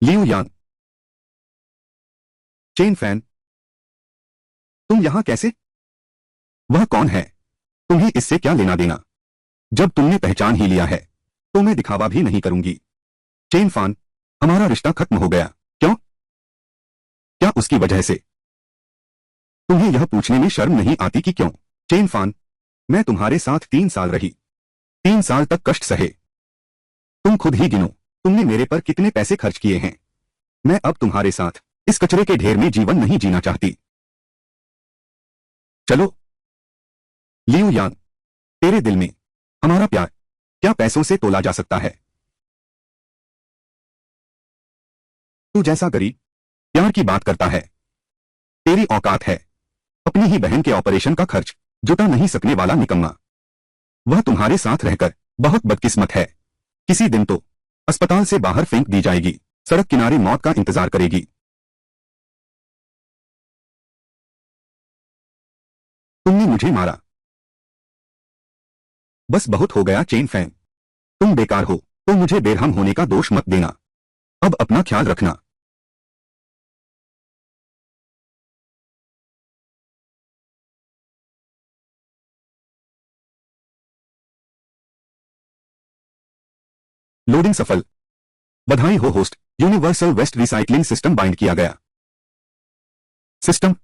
Liu यांग। Chain fan, तुम यहां कैसे? वह कौन है? तुम्हें इससे क्या लेना देना? जब तुमने पहचान ही लिया है तो मैं दिखावा भी नहीं करूंगी। चेन फान, हमारा रिश्ता खत्म हो गया। क्यों? क्या उसकी वजह से? तुम्हें यह पूछने में शर्म नहीं आती कि क्यों? चेन फान, मैं तुम्हारे साथ 3 साल रही, 3 साल तक कष्ट सहे। तुम खुद ही गिनो, तुमने मेरे पर कितने पैसे खर्च किए हैं। मैं अब तुम्हारे साथ इस कचरे के ढेर में जीवन नहीं जीना चाहती। चलो। लियू यांग, तेरे दिल में हमारा प्यार क्या पैसों से तोला जा सकता है? तू जैसा गरीब प्यार की बात करता है, तेरी औकात है अपनी ही बहन के ऑपरेशन का खर्च जुटा नहीं सकने वाला निकम्मा। वह तुम्हारे साथ रहकर बहुत बदकिस्मत है। किसी दिन तो अस्पताल से बाहर फेंक दी जाएगी, सड़क किनारे मौत का इंतजार करेगी। तुमने मुझे मारा। बस बहुत हो गया चेन फैन, तुम बेकार हो तो मुझे बेरहम होने का दोष मत देना। अब अपना ख्याल रखना। लोडिंग सफल। बधाई हो host, universal waste recycling system bind किया गया। सिस्टम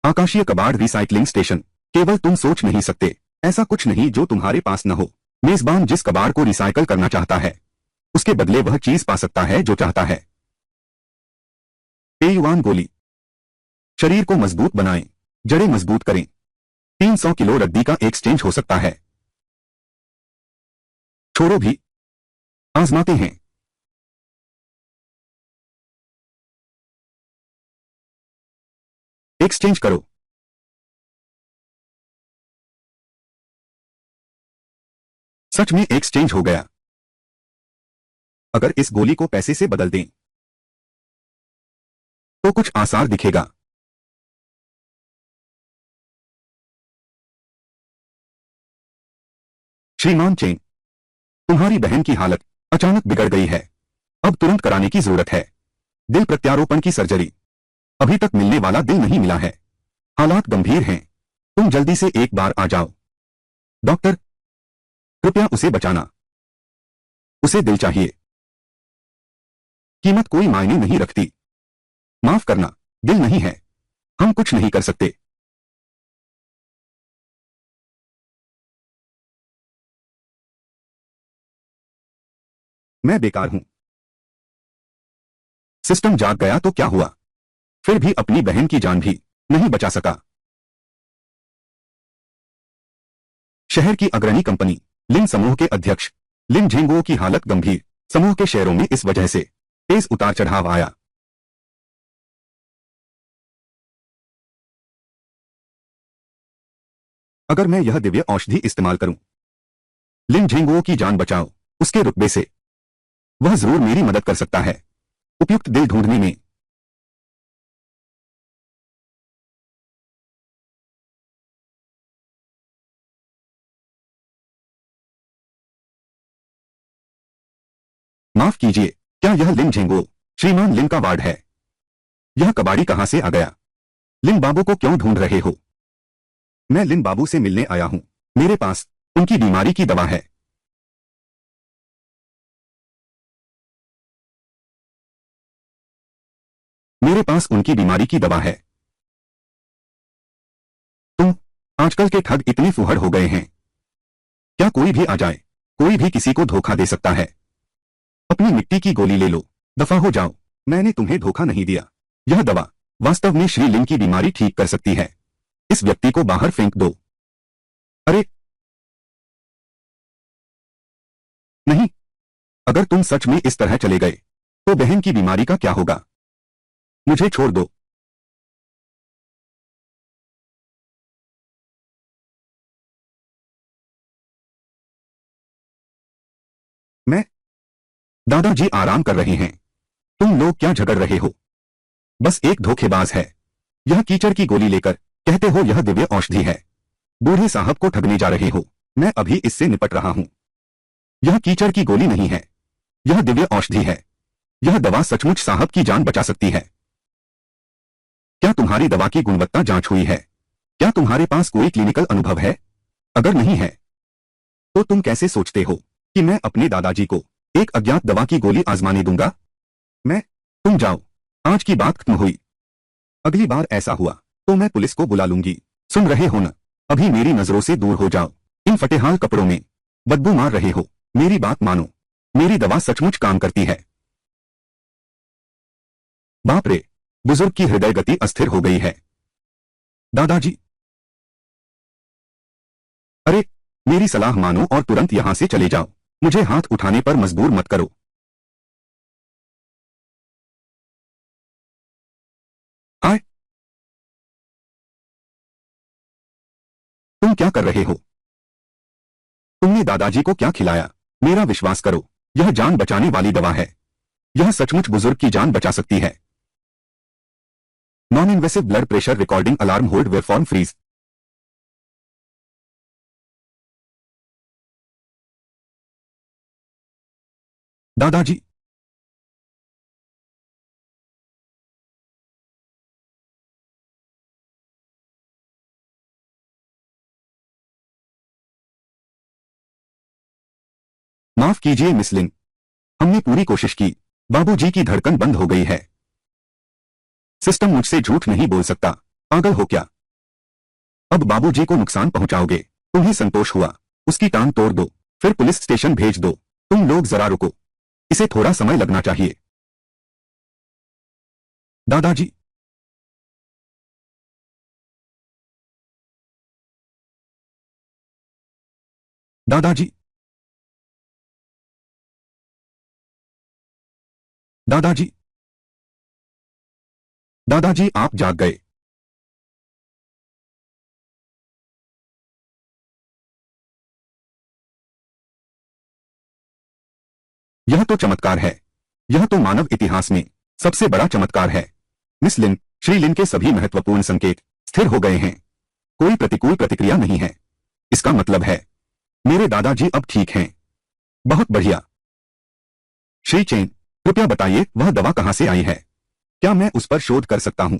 आकाशीय कबाड़ रिसाइकलिंग स्टेशन। केवल तुम सोच नहीं सकते, ऐसा कुछ नहीं जो तुम्हारे पास न हो। मेजबान जिस कबाड़ को रिसाइकल करना चाहता है उसके बदले वह चीज पा सकता है जो चाहता है। पेयुआन गोली। शरीर को मजबूत बनाएं, जड़ें मजबूत करें। 300 किलो रद्दी का एक्सचेंज हो सकता है। छोड़ो भी, आजमाते हैं। एक्सचेंज करो। सच में एक्सचेंज हो गया। अगर इस गोली को पैसे से बदल दें तो कुछ आसार दिखेगा। श्रीमान चेन, तुम्हारी बहन की हालत अचानक बिगड़ गई है। अब तुरंत कराने की जरूरत है। दिल प्रत्यारोपण की सर्जरी। अभी तक मिलने वाला दिल नहीं मिला है। हालात गंभीर हैं, तुम जल्दी से एक बार आ जाओ। डॉक्टर, कृपया उसे बचाना। उसे दिल चाहिए। कीमत कोई मायने नहीं रखती। माफ करना, दिल नहीं है, हम कुछ नहीं कर सकते। मैं बेकार हूं। सिस्टम जाग गया तो क्या हुआ? फिर भी अपनी बहन की जान भी नहीं बचा सका। शहर की अग्रणी कंपनी लिन समूह के अध्यक्ष लिन झेंगुओ की हालत गंभीर। समूह के शेयरों में इस वजह से तेज उतार चढ़ाव आया। अगर मैं यह दिव्य औषधि इस्तेमाल करूं, लिन झेंगुओ की जान बचाओ, उसके रुतबे से वह जरूर मेरी मदद कर सकता है उपयुक्त दिल ढूंढने में। माफ कीजिए, क्या यह लिन झेंगुओ श्रीमान लिन का वार्ड है? यह कबाड़ी कहां से आ गया? लिन बाबू को क्यों ढूंढ रहे हो? मैं लिन बाबू से मिलने आया हूं। मेरे पास उनकी बीमारी की दवा है। मेरे पास उनकी बीमारी की दवा है। तुम आजकल के ठग इतने फुहड़ हो गए हैं। क्या कोई भी आ जाए, कोई भी किसी को धोखा दे सकता है। अपनी मिट्टी की गोली ले लो, दफा हो जाओ। मैंने तुम्हें धोखा नहीं दिया। यह दवा वास्तव में श्री लिन की बीमारी ठीक कर सकती है। इस व्यक्ति को बाहर फेंक दो। अरे नहीं, अगर तुम सच में इस तरह चले गए तो बहन की बीमारी का क्या होगा? मुझे छोड़ दो। मैं दादाजी आराम कर रहे हैं। तुम लोग क्या झगड़ रहे हो? बस एक धोखेबाज है। यह कीचड़ की गोली लेकर कहते हो यह दिव्य औषधि है। बूढ़े साहब को ठगने जा रहे हो। मैं अभी इससे निपट रहा हूं। यह कीचड़ की गोली नहीं है, यह दिव्य औषधि है। यह दवा सचमुच साहब की जान बचा सकती है। क्या तुम्हारी दवा की गुणवत्ता जांच हुई है? क्या तुम्हारे पास कोई क्लिनिकल अनुभव है? अगर नहीं है तो तुम कैसे सोचते हो कि मैं अपने दादाजी को एक अज्ञात दवा की गोली आजमाने दूंगा? तुम जाओ। आज की बात खत्म हुई। अगली बार ऐसा हुआ तो मैं पुलिस को बुला लूंगी। सुन रहे हो ना? अभी मेरी नजरों से दूर हो जाओ। इन फटेहाल कपड़ों में बदबू मार रहे हो। मेरी बात मानो। मेरी दवा सचमुच काम करती है। बाप रे! बुजुर्ग की हृदय गति अस्थिर हो गई है। दादाजी, अरे, मेरी सलाह मानो और तुरंत यहां से चले जाओ। मुझे हाथ उठाने पर मजबूर मत करो। हाय, तुम क्या कर रहे हो? तुमने दादाजी को क्या खिलाया? मेरा विश्वास करो, यह जान बचाने वाली दवा है। यह सचमुच बुजुर्ग की जान बचा सकती है। Non invasive blood pressure recording alarm hold waveform freeze. दादाजी, माफ कीजिए मिस लिन, हमने पूरी कोशिश की। बाबूजी की धड़कन बंद हो गई है। सिस्टम मुझसे झूठ नहीं बोल सकता। पागल हो क्या? अब बाबूजी को नुकसान पहुंचाओगे? तुम्हें संतोष हुआ? उसकी टांग तोड़ दो, फिर पुलिस स्टेशन भेज दो। तुम लोग जरा रुको, इसे थोड़ा समय लगना चाहिए। दादाजी, दादाजी, दादाजी, दादाजी, आप जाग गए। यह तो चमत्कार है। यह तो मानव इतिहास में सबसे बड़ा चमत्कार है। मिस लिन, श्री लिन के सभी महत्वपूर्ण संकेत स्थिर हो गए हैं। कोई प्रतिकूल प्रतिक्रिया नहीं है। इसका मतलब है मेरे दादाजी अब ठीक हैं। बहुत बढ़िया। श्री चेन, कृपया बताइए वह दवा कहां से आई है? क्या मैं उस पर शोध कर सकता हूं?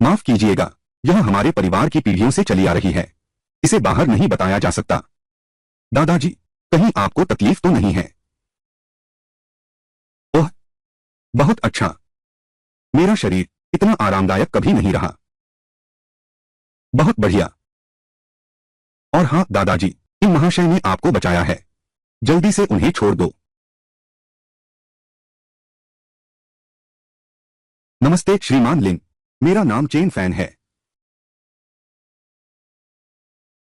माफ कीजिएगा, यह हमारे परिवार की पीढ़ियों से चली आ रही है। इसे बाहर नहीं बताया जा सकता। दादाजी, कहीं आपको तकलीफ तो नहीं है? ओह, बहुत अच्छा। मेरा शरीर इतना आरामदायक कभी नहीं रहा। बहुत बढ़िया। और हाँ दादाजी, इन महाशय ने आपको बचाया है। जल्दी से उन्हें छोड़ दो। नमस्ते श्रीमान लिन, मेरा नाम चेन फैन है।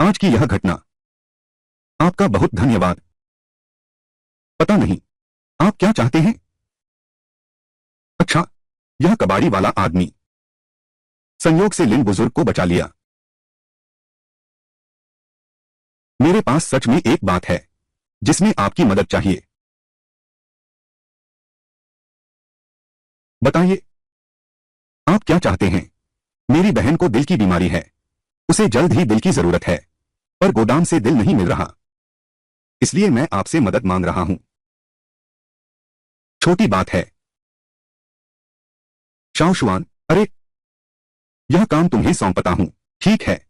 आज की यह घटना, आपका बहुत धन्यवाद। पता नहीं आप क्या चाहते हैं? अच्छा, यह कबाड़ी वाला आदमी। संयोग से लिन बुजुर्ग को बचा लिया। मेरे पास सच में एक बात है जिसमें आपकी मदद चाहिए। बताइए, आप क्या चाहते हैं? मेरी बहन को दिल की बीमारी है। उसे जल्द ही दिल की जरूरत है, पर गोदाम से दिल नहीं मिल रहा। इसलिए मैं आपसे मदद मांग रहा हूं। छोटी बात है। शाओशुआन, अरे, यह काम तुम्हें सौंपता हूं, ठीक है?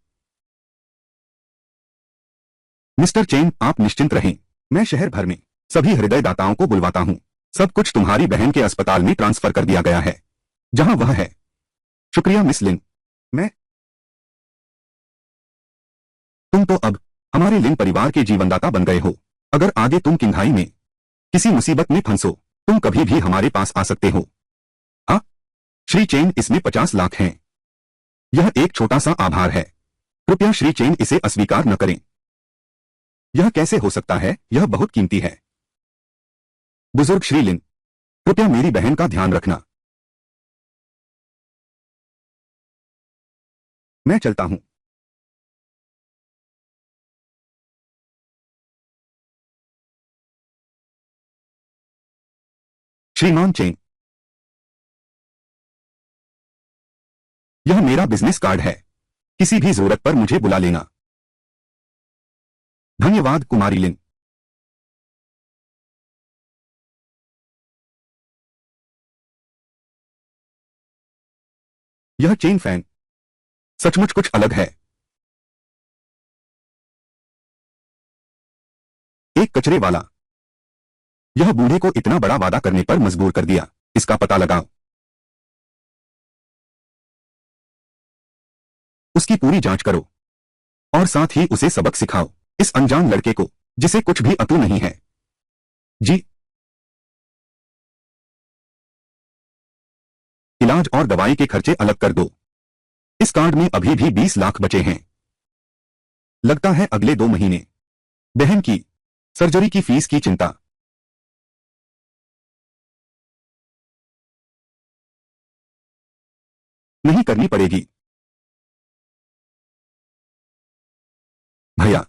मिस्टर चेन, आप निश्चिंत रहें। मैं शहर भर में सभी हृदयदाताओं को बुलवाता हूं। सब कुछ तुम्हारी बहन के अस्पताल में ट्रांसफर कर दिया गया है, जहां वह है। शुक्रिया मिस लिन। मैं तुम तो अब हमारे लिन परिवार के जीवनदाता बन गए हो। अगर आगे तुम किंघाई में किसी मुसीबत में फंसो, तुम कभी भी हमारे पास आ सकते हो। हाँ, श्री चेन, इसमें 50 लाख हैं। यह एक छोटा सा आभार है। कृपया श्री चेन इसे अस्वीकार न करें। यह कैसे हो सकता है? यह बहुत कीमती है। बुजुर्ग श्री लिन, कृपया मेरी बहन का ध्यान रखना। मैं चलता हूं। श्रीमान चेन, यह मेरा बिजनेस कार्ड है। किसी भी जरूरत पर मुझे बुला लेना। धन्यवाद कुमारी लिन। यह चेन फैन सचमुच कुछ अलग है। एक कचरे वाला। यह बूढ़े को इतना बड़ा वादा करने पर मजबूर कर दिया। इसका पता लगाओ, उसकी पूरी जांच करो और साथ ही उसे सबक सिखाओ, इस अनजान लड़के को जिसे कुछ भी अतु नहीं है। जी। इलाज और दवाई के खर्चे अलग कर दो। इस कार्ड में अभी भी 20 लाख बचे हैं। लगता है अगले 2 महीने। बहन की सर्जरी की फीस की चिंता नहीं करनी पड़ेगी। भैया,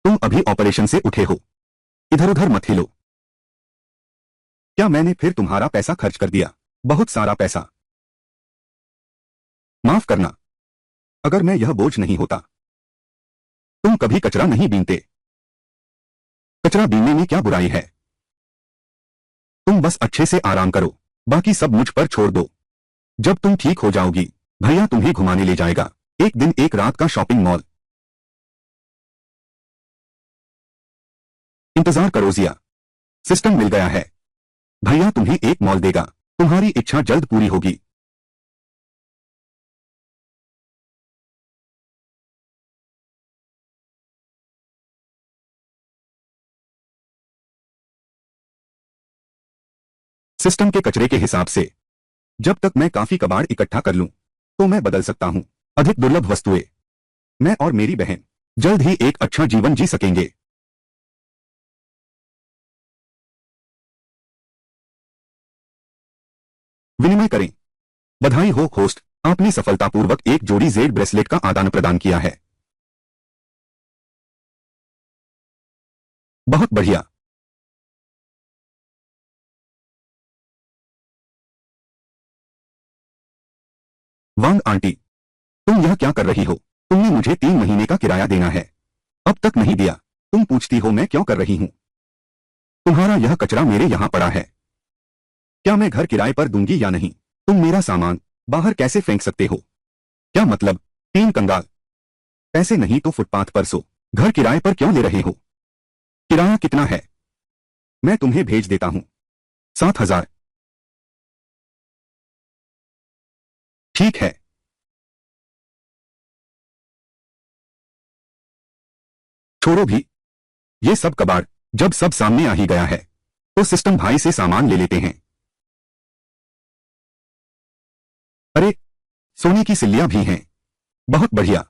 तुम अभी ऑपरेशन से उठे हो, इधर उधर मत हिलो। क्या मैंने फिर तुम्हारा पैसा खर्च कर दिया? बहुत सारा पैसा। माफ करना, अगर मैं यह बोझ नहीं होता। तुम कभी कचरा नहीं बीनते। कचरा बीनने में क्या बुराई है? तुम बस अच्छे से आराम करो, बाकी सब मुझ पर छोड़ दो। जब तुम ठीक हो जाओगी, भैया तुम्हें घुमाने ले जाएगा। एक दिन एक रात का शॉपिंग मॉल। इंतजार करो जिया, सिस्टम मिल गया है। भैया तुम्हें एक मॉल देगा, तुम्हारी इच्छा जल्द पूरी होगी। सिस्टम के कचरे के हिसाब से जब तक मैं काफी कबाड़ इकट्ठा कर लूं, तो मैं बदल सकता हूं। अधिक दुर्लभ वस्तुएं। मैं और मेरी बहन जल्द ही एक अच्छा जीवन जी सकेंगे। विनिमय करें। बधाई हो होस्ट, आपने सफलतापूर्वक एक जोड़ी जेड ब्रेसलेट का आदान प्रदान किया है। बहुत बढ़िया। वांग आंटी, तुम यह क्या कर रही हो? तुमने मुझे 3 महीने का किराया देना है, अब तक नहीं दिया। तुम पूछती हो मैं क्यों कर रही हूं? तुम्हारा यह कचरा मेरे यहां पड़ा है, क्या मैं घर किराए पर दूंगी या नहीं? तुम मेरा सामान बाहर कैसे फेंक सकते हो? क्या मतलब? 3 कंगाल। पैसे नहीं तो फुटपाथ पर सो। घर किराए पर क्यों ले रहे हो? किराया कितना है? मैं तुम्हें भेज देता हूं। 7,000। ठीक है। छोड़ो भी ये सब कबाड़। जब सब सामने आ ही गया है, तो सिस्टम भाई से सामान ले लेते हैं। अरे, सोने की सिल्लियां भी हैं। बहुत बढ़िया।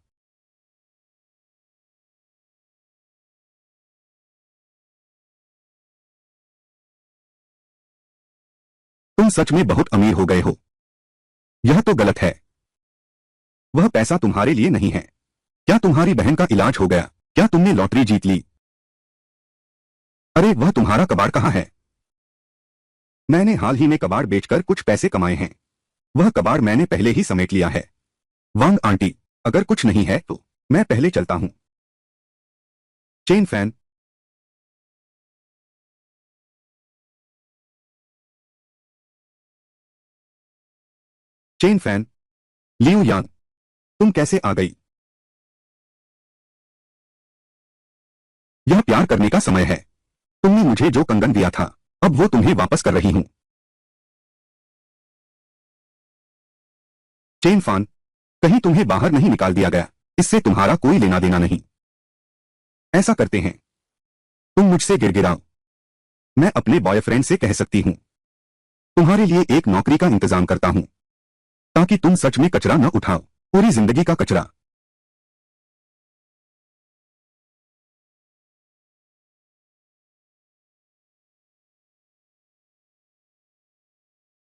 तुम सच में बहुत अमीर हो गए हो। यह तो गलत है। वह पैसा तुम्हारे लिए नहीं है। क्या तुम्हारी बहन का इलाज हो गया? क्या तुमने लॉटरी जीत ली? अरे वह तुम्हारा कबाड़ कहाँ है? मैंने हाल ही में कबाड़ बेचकर कुछ पैसे कमाए हैं। वह कबाड़ मैंने पहले ही समेट लिया है। वांग आंटी, अगर कुछ नहीं है तो मैं पहले चलता हूं। Chen Fan. Chen Fan. Liu Yang, तुम कैसे आ गई? यह प्यार करने का समय है। तुमने मुझे जो कंगन दिया था, अब वो तुम्हें वापस कर रही हूं। चेन फान, कहीं तुम्हें बाहर नहीं निकाल दिया गया? इससे तुम्हारा कोई लेना देना नहीं। ऐसा करते हैं, तुम मुझसे गिड़गिड़ाओ, मैं अपने बॉयफ्रेंड से कह सकती हूं। तुम्हारे लिए एक नौकरी का इंतजाम करता हूं, ताकि तुम सच में कचरा न उठाओ, पूरी जिंदगी का कचरा।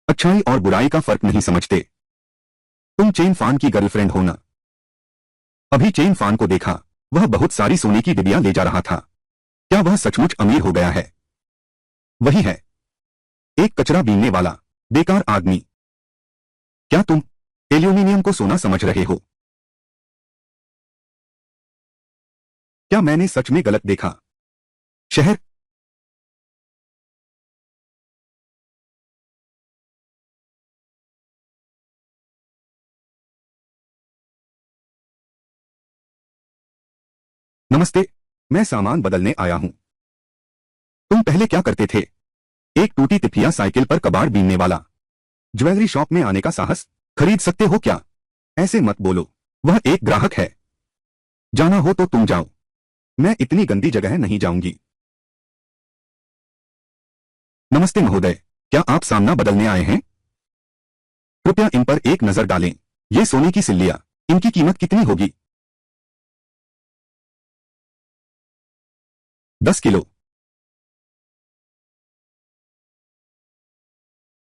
अच्छाई और बुराई का फर्क नहीं समझते। तुम चेन फान की गर्लफ्रेंड हो ना? अभी चेन फान को देखा, वह बहुत सारी सोने की डिबिया ले जा रहा था। क्या वह सचमुच अमीर हो गया है? वही है, एक कचरा बीनने वाला बेकार आदमी। क्या तुम एल्यूमिनियम को सोना समझ रहे हो? क्या मैंने सच में गलत देखा? शहर नमस्ते, मैं सामान बदलने आया हूं। तुम पहले क्या करते थे? एक टूटी तिफिया साइकिल पर कबाड़ बीनने वाला। ज्वेलरी शॉप में आने का साहस? खरीद सकते हो क्या? ऐसे मत बोलो, वह एक ग्राहक है। जाना हो तो तुम जाओ, मैं इतनी गंदी जगह नहीं जाऊंगी। नमस्ते महोदय, क्या आप सामना बदलने आए हैं? कृपया इन पर एक नजर डालें। ये सोने की सिल्लियां, इनकी कीमत कितनी होगी? 10 किलो।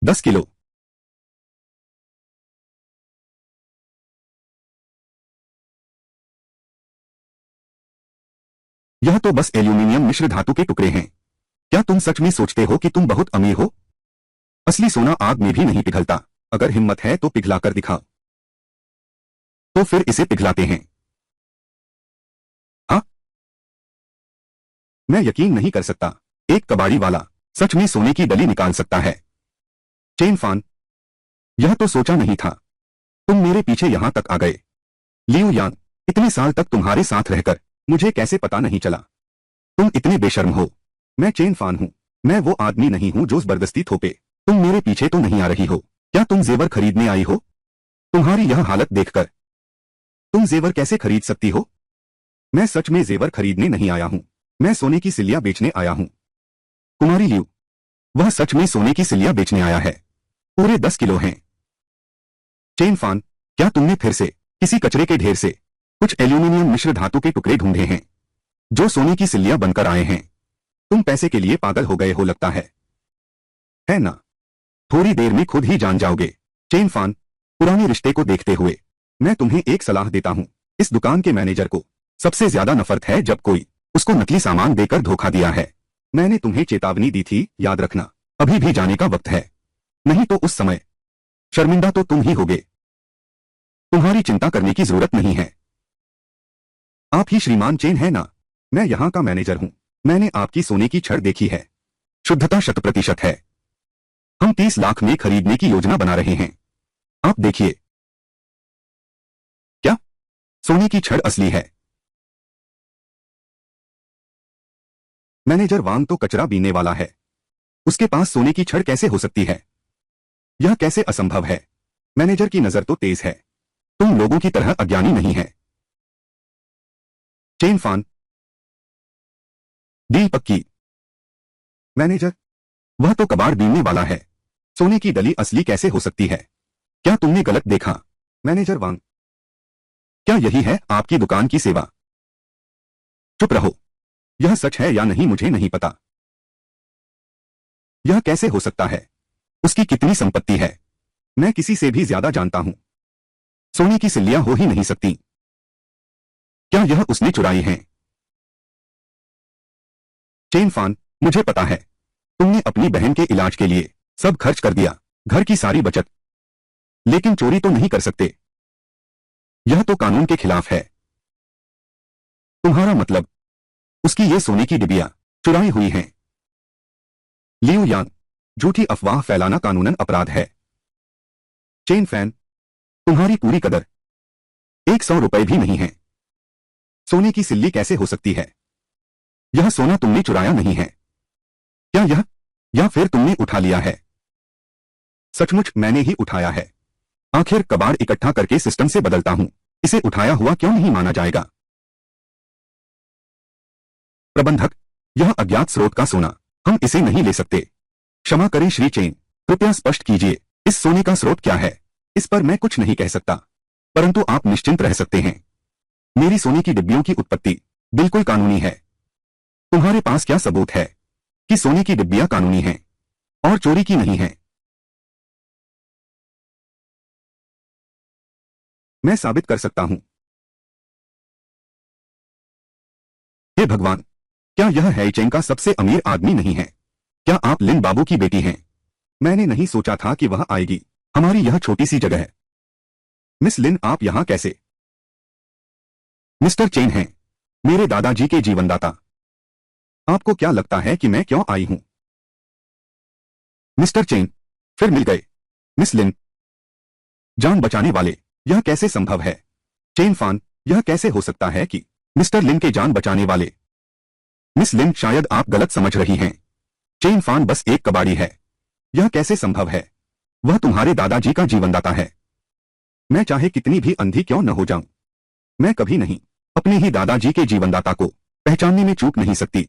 10 किलो। यह तो बस एल्यूमीनियम मिश्र धातु के टुकड़े हैं। क्या तुम सच में सोचते हो कि तुम बहुत अमीर हो? असली सोना आग में भी नहीं पिघलता। अगर हिम्मत है तो पिघलाकर दिखाओ। तो फिर इसे पिघलाते हैं। हाँ, मैं यकीन नहीं कर सकता। एक कबाड़ी वाला सच में सोने की डली निकाल सकता है। चेन फान, यह तो सोचा नहीं था। तुम मेरे पीछे यहां तक आ गए। लियू यान, इतने साल तक तुम्हारे साथ रहकर मुझे कैसे पता नहीं चला? तुम इतने बेशर्म हो। मैं चेन फान हूं। मैं वो आदमी नहीं हूं जो जबरदस्ती थोपे। तुम मेरे पीछे तो नहीं आ रही हो? क्या तुम जेवर खरीदने आई हो? तुम्हारी यह हालत देखकर तुम जेवर कैसे खरीद सकती हो? मैं सच में जेवर खरीदने नहीं आया हूं। मैं सोने की सिल्लियां बेचने आया हूं। कुमारी लियू, वह सच में सोने की सिल्लियां बेचने आया है। पूरे 10 किलो हैं। चेन फान, क्या तुमने फिर से किसी कचरे के ढेर से कुछ एल्यूमीनियम मिश्र धातु के टुकड़े ढूंढे हैं जो सोने की सिल्लियां बनकर आए हैं? तुम पैसे के लिए पागल हो गए हो लगता है ना? थोड़ी देर में खुद ही जान जाओगे। चेन फान, पुराने रिश्ते को देखते हुए मैं तुम्हें एक सलाह देता हूं। इस दुकान के मैनेजर को सबसे ज्यादा नफरत है जब कोई उसको नकली सामान देकर धोखा दिया है। मैंने तुम्हें चेतावनी दी थी, याद रखना। अभी भी जाने का वक्त है, नहीं तो उस समय शर्मिंदा तो तुम ही होगे। तुम्हारी चिंता करने की जरूरत नहीं है। आप ही श्रीमान चेन है ना? मैं यहां का मैनेजर हूं। मैंने आपकी सोने की छड़ देखी है। शुद्धता 100% है। हम 30 लाख में खरीदने की योजना बना रहे हैं। आप देखिए। क्या सोने की छड़ असली है? मैनेजर वांग तो कचरा बीनने वाला है। उसके पास सोने की छड़ कैसे हो सकती है? यह कैसे असंभव है? मैनेजर की नजर तो तेज है। तुम लोगों की तरह अज्ञानी नहीं है। चेन फान, डील पक्की। मैनेजर, वह तो कबाड़ बीनने वाला है। सोने की डली असली कैसे हो सकती है? क्या तुमने गलत देखा? मैनेजर वांग, क्या यही है आपकी दुकान की सेवा? चुप रहो। यह सच है या नहीं मुझे नहीं पता। यह कैसे हो सकता है? उसकी कितनी संपत्ति है? मैं किसी से भी ज्यादा जानता हूं। सोने की सिल्लियां हो ही नहीं सकती। क्या यह उसने चुराई हैं? चेन फान, मुझे पता है। तुमने अपनी बहन के इलाज के लिए सब खर्च कर दिया, घर की सारी बचत। लेकिन चोरी तो नहीं कर सकते। यह तो कानून के खिलाफ है। तुम्हारा मतलब उसकी ये सोने की डिबिया चुराई हुई हैं? लियू यान, झूठी अफवाह फैलाना कानूनन अपराध है। चेन फैन, तुम्हारी पूरी कदर 100 रुपए भी नहीं है। सोने की सिल्ली कैसे हो सकती है? यह सोना तुमने चुराया नहीं है। क्या यह या फिर तुमने उठा लिया है? सचमुच मैंने ही उठाया है। आखिर कबाड़ इकट्ठा करके सिस्टम से बदलता हूं। इसे उठाया हुआ क्यों नहीं माना जाएगा? प्रबंधक, यह अज्ञात स्रोत का सोना, हम इसे नहीं ले सकते। क्षमा करें श्री चेन, कृपया स्पष्ट कीजिए इस सोने का स्रोत क्या है? इस पर मैं कुछ नहीं कह सकता, परंतु आप निश्चिंत रह सकते हैं। मेरी सोने की डिब्बियों की उत्पत्ति बिल्कुल कानूनी है। तुम्हारे पास क्या सबूत है कि सोने की डिब्बियां कानूनी हैं और चोरी की नहीं हैं? मैं साबित कर सकता हूं। हे भगवान, क्या यह हैचेंग का सबसे अमीर आदमी नहीं है? क्या आप लिन बाबू की बेटी हैं? मैंने नहीं सोचा था कि वह आएगी हमारी यह छोटी सी जगह। मिस लिन, आप यहां कैसे? मिस्टर चेन हैं, मेरे दादाजी के जीवनदाता। आपको क्या लगता है कि मैं क्यों आई हूं? मिस्टर चेन, फिर मिल गए। मिस लिन, जान बचाने वाले, यह कैसे संभव है? चेन फान, यह कैसे हो सकता है कि मिस्टर लिन के जान बचाने वाले। मिस लिन, शायद आप गलत समझ रही हैं। चेन फान बस एक कबाड़ी है। यह कैसे संभव है? वह तुम्हारे दादाजी का जीवनदाता है। मैं चाहे कितनी भी अंधी क्यों न हो जाऊं, मैं कभी नहीं अपने ही दादाजी के जीवनदाता को पहचानने में चूक नहीं सकती।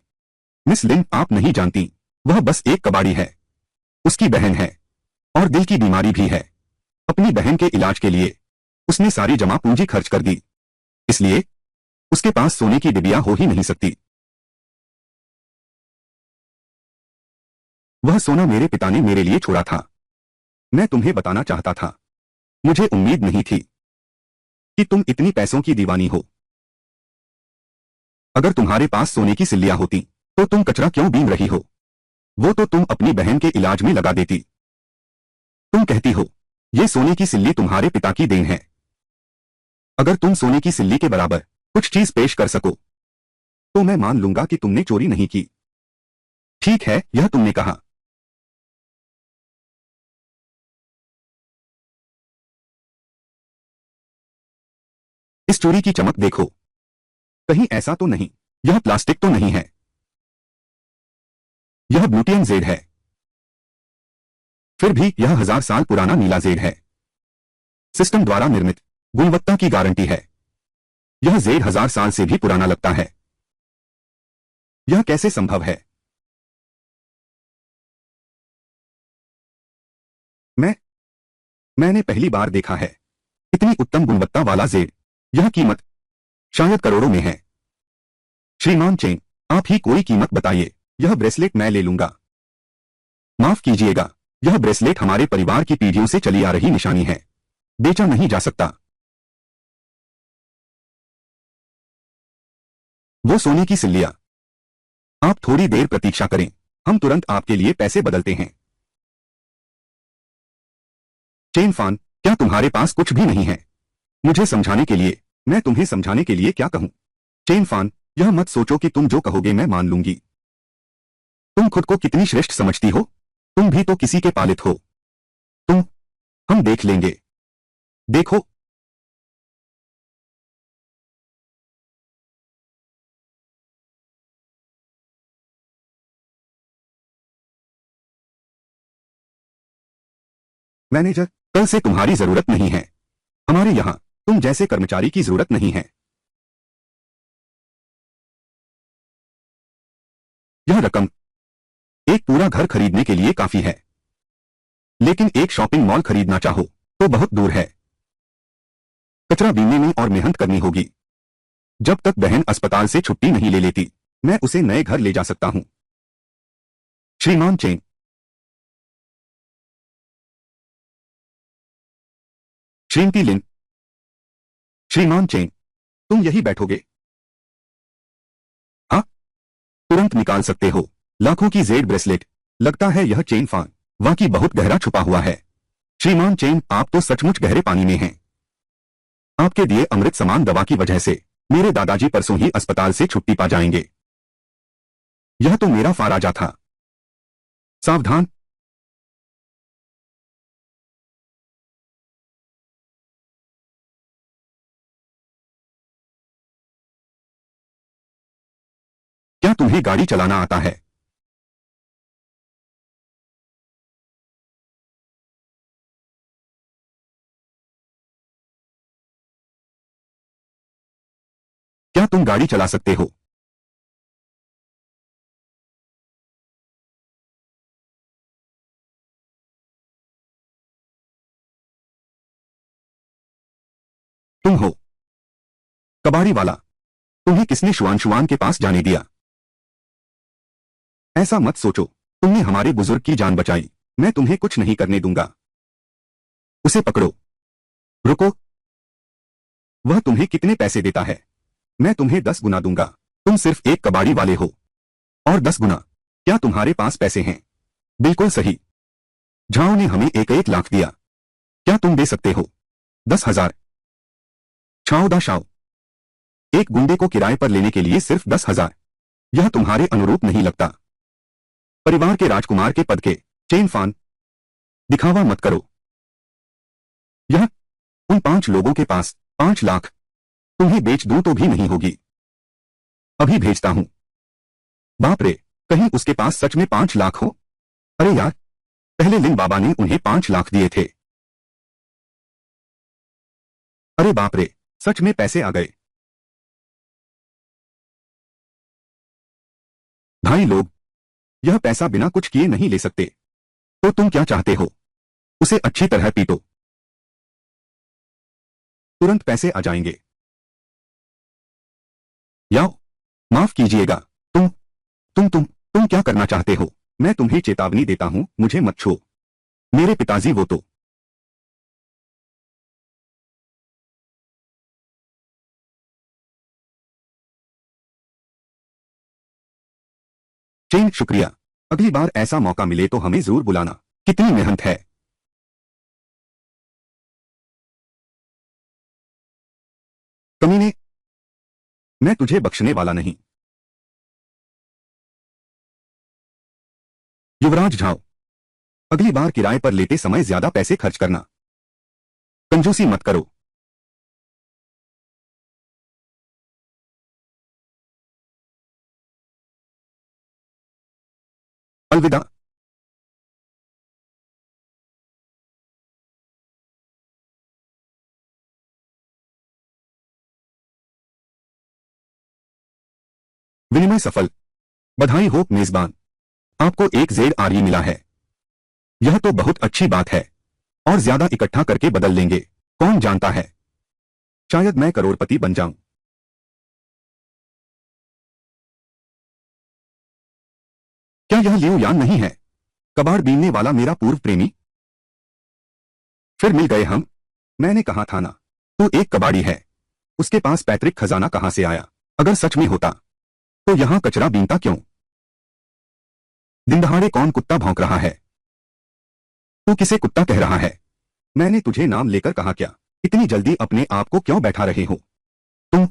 मिस लिन, आप नहीं जानती, वह बस एक कबाड़ी है। उसकी बहन है और दिल की बीमारी भी है। अपनी बहन के इलाज के लिए उसने सारी जमा पूंजी खर्च कर दी, इसलिए उसके पास सोने की डिबिया हो ही नहीं सकती। वह सोना मेरे पिता ने मेरे लिए छोड़ा था। मैं तुम्हें बताना चाहता था, मुझे उम्मीद नहीं थी कि तुम इतनी पैसों की दीवानी हो। अगर तुम्हारे पास सोने की सिल्लियां होती तो तुम कचरा क्यों बीन रही हो? वो तो तुम अपनी बहन के इलाज में लगा देती। तुम कहती हो ये सोने की सिल्ली तुम्हारे पिता की देन है। अगर तुम सोने की सिल्ली के बराबर कुछ चीज पेश कर सको तो मैं मान लूंगा कि तुमने चोरी नहीं की। ठीक है, यह तुमने कहा। इस चोरी की चमक देखो, कहीं ऐसा तो नहीं यह प्लास्टिक तो नहीं है? यह ब्लूटियन जेड है। फिर भी यह 1000 साल पुराना नीला जेड है। सिस्टम द्वारा निर्मित, गुणवत्ता की गारंटी है। यह जेड 1000 साल से भी पुराना लगता है। यह कैसे संभव है? मैंने पहली बार देखा है इतनी उत्तम गुणवत्ता वाला जेड। यह कीमत शायद करोड़ों में है। श्रीमान चेन, आप ही कोई कीमत बताइए। यह ब्रेसलेट मैं ले लूंगा। माफ कीजिएगा, यह ब्रेसलेट हमारे परिवार की पीढ़ियों से चली आ रही निशानी है, बेचा नहीं जा सकता। वो सोने की सिल्लियां। आप थोड़ी देर प्रतीक्षा करें, हम तुरंत आपके लिए पैसे बदलते हैं। चेन फान, क्या तुम्हारे पास कुछ भी नहीं है मुझे समझाने के लिए? मैं तुम्हें समझाने के लिए क्या कहूं? चेन फान, यह मत सोचो कि तुम जो कहोगे मैं मान लूंगी। तुम खुद को कितनी श्रेष्ठ समझती हो? तुम भी तो किसी के पालित हो। तुम हम देख लेंगे। देखो, मैनेजर, कल से तुम्हारी जरूरत नहीं है। हमारे यहां तुम जैसे कर्मचारी की जरूरत नहीं है। यह रकम एक पूरा घर खरीदने के लिए काफी है, लेकिन एक शॉपिंग मॉल खरीदना चाहो तो बहुत दूर है। कचरा बीनने में और मेहनत करनी होगी। जब तक बहन अस्पताल से छुट्टी नहीं ले लेती मैं उसे नए घर ले जा सकता हूं। श्रीमान चेन, श्रीमती लिन। श्रीमान चेन, तुम यही बैठोगे? हाँ, तुरंत निकाल सकते हो। लाखों की जेड ब्रेसलेट। लगता है यह चेन फान वाकई बहुत गहरा छुपा हुआ है। श्रीमान चेन, आप तो सचमुच गहरे पानी में हैं। आपके दिए अमृत समान दवा की वजह से मेरे दादाजी परसों ही अस्पताल से छुट्टी पा जाएंगे। यह तो मेरा फाराजा था। सावधान। क्या तुम्हें गाड़ी चलाना आता है? क्या तुम गाड़ी चला सकते हो? तुम हो कबाड़ी वाला। तुम्हें किसने शुआन शुआन के पास जाने दिया? ऐसा मत सोचो, तुमने हमारे बुजुर्ग की जान बचाई। मैं तुम्हें कुछ नहीं करने दूंगा। उसे पकड़ो। रुको, वह तुम्हें कितने पैसे देता है? मैं तुम्हें 10 गुना दूंगा। तुम सिर्फ एक कबाड़ी वाले हो। और 10 गुना? क्या तुम्हारे पास पैसे हैं? बिल्कुल सही। झाओ ने हमें 1-1 लाख दिया। क्या तुम दे सकते हो? 10,000। छाओ दा शाओ। एक गुंडे को किराए पर लेने के लिए सिर्फ 10,000। यह तुम्हारे अनुरूप नहीं लगता। परिवार के राजकुमार के पद के चेन फान, दिखावा मत करो। यह उन 5 लोगों के पास 5 लाख तुम्हें बेच दूं तो भी नहीं होगी। अभी भेजता हूं। बाप रे, कहीं उसके पास सच में 5 लाख हो। अरे यार, पहले लिन बाबा ने उन्हें 5 लाख दिए थे। अरे बाप रे, सच में पैसे आ गए। भाई लोग, यह पैसा बिना कुछ किए नहीं ले सकते। तो तुम क्या चाहते हो? उसे अच्छी तरह पीटो, तुरंत पैसे आ जाएंगे। याओ, माफ कीजिएगा। तुम क्या करना चाहते हो? मैं तुम्हें चेतावनी देता हूं, मुझे मत छो। मेरे पिताजी वो तो। चेन, शुक्रिया। अगली बार ऐसा मौका मिले तो हमें जरूर बुलाना। कितनी मेहनत है। कमीने, मैं तुझे बख्शने वाला नहीं। युवराज झाओ, अगली बार किराए पर लेते समय ज्यादा पैसे खर्च करना। कंजूसी मत करो। अलविदा। विनिमय सफल। बधाई हो मेजबान, आपको एक ZRE मिला है। यह तो बहुत अच्छी बात है। और ज्यादा इकट्ठा करके बदल लेंगे। कौन जानता है, शायद मैं करोड़पति बन जाऊं। क्या यह लियो यान नहीं है, कबाड़ बीनने वाला मेरा पूर्व प्रेमी? फिर मिल गए हम। मैंने कहा था ना, तू एक कबाड़ी है। उसके पास पैतृक खजाना कहां से आया? अगर सच में होता तो यहां कचरा बीनता क्यों? दिनदहाड़े कौन कुत्ता भौंक रहा है? तू किसे कुत्ता कह रहा है? मैंने तुझे नाम लेकर कहा क्या? इतनी जल्दी अपने आप को क्यों बैठा रहे हो तुम?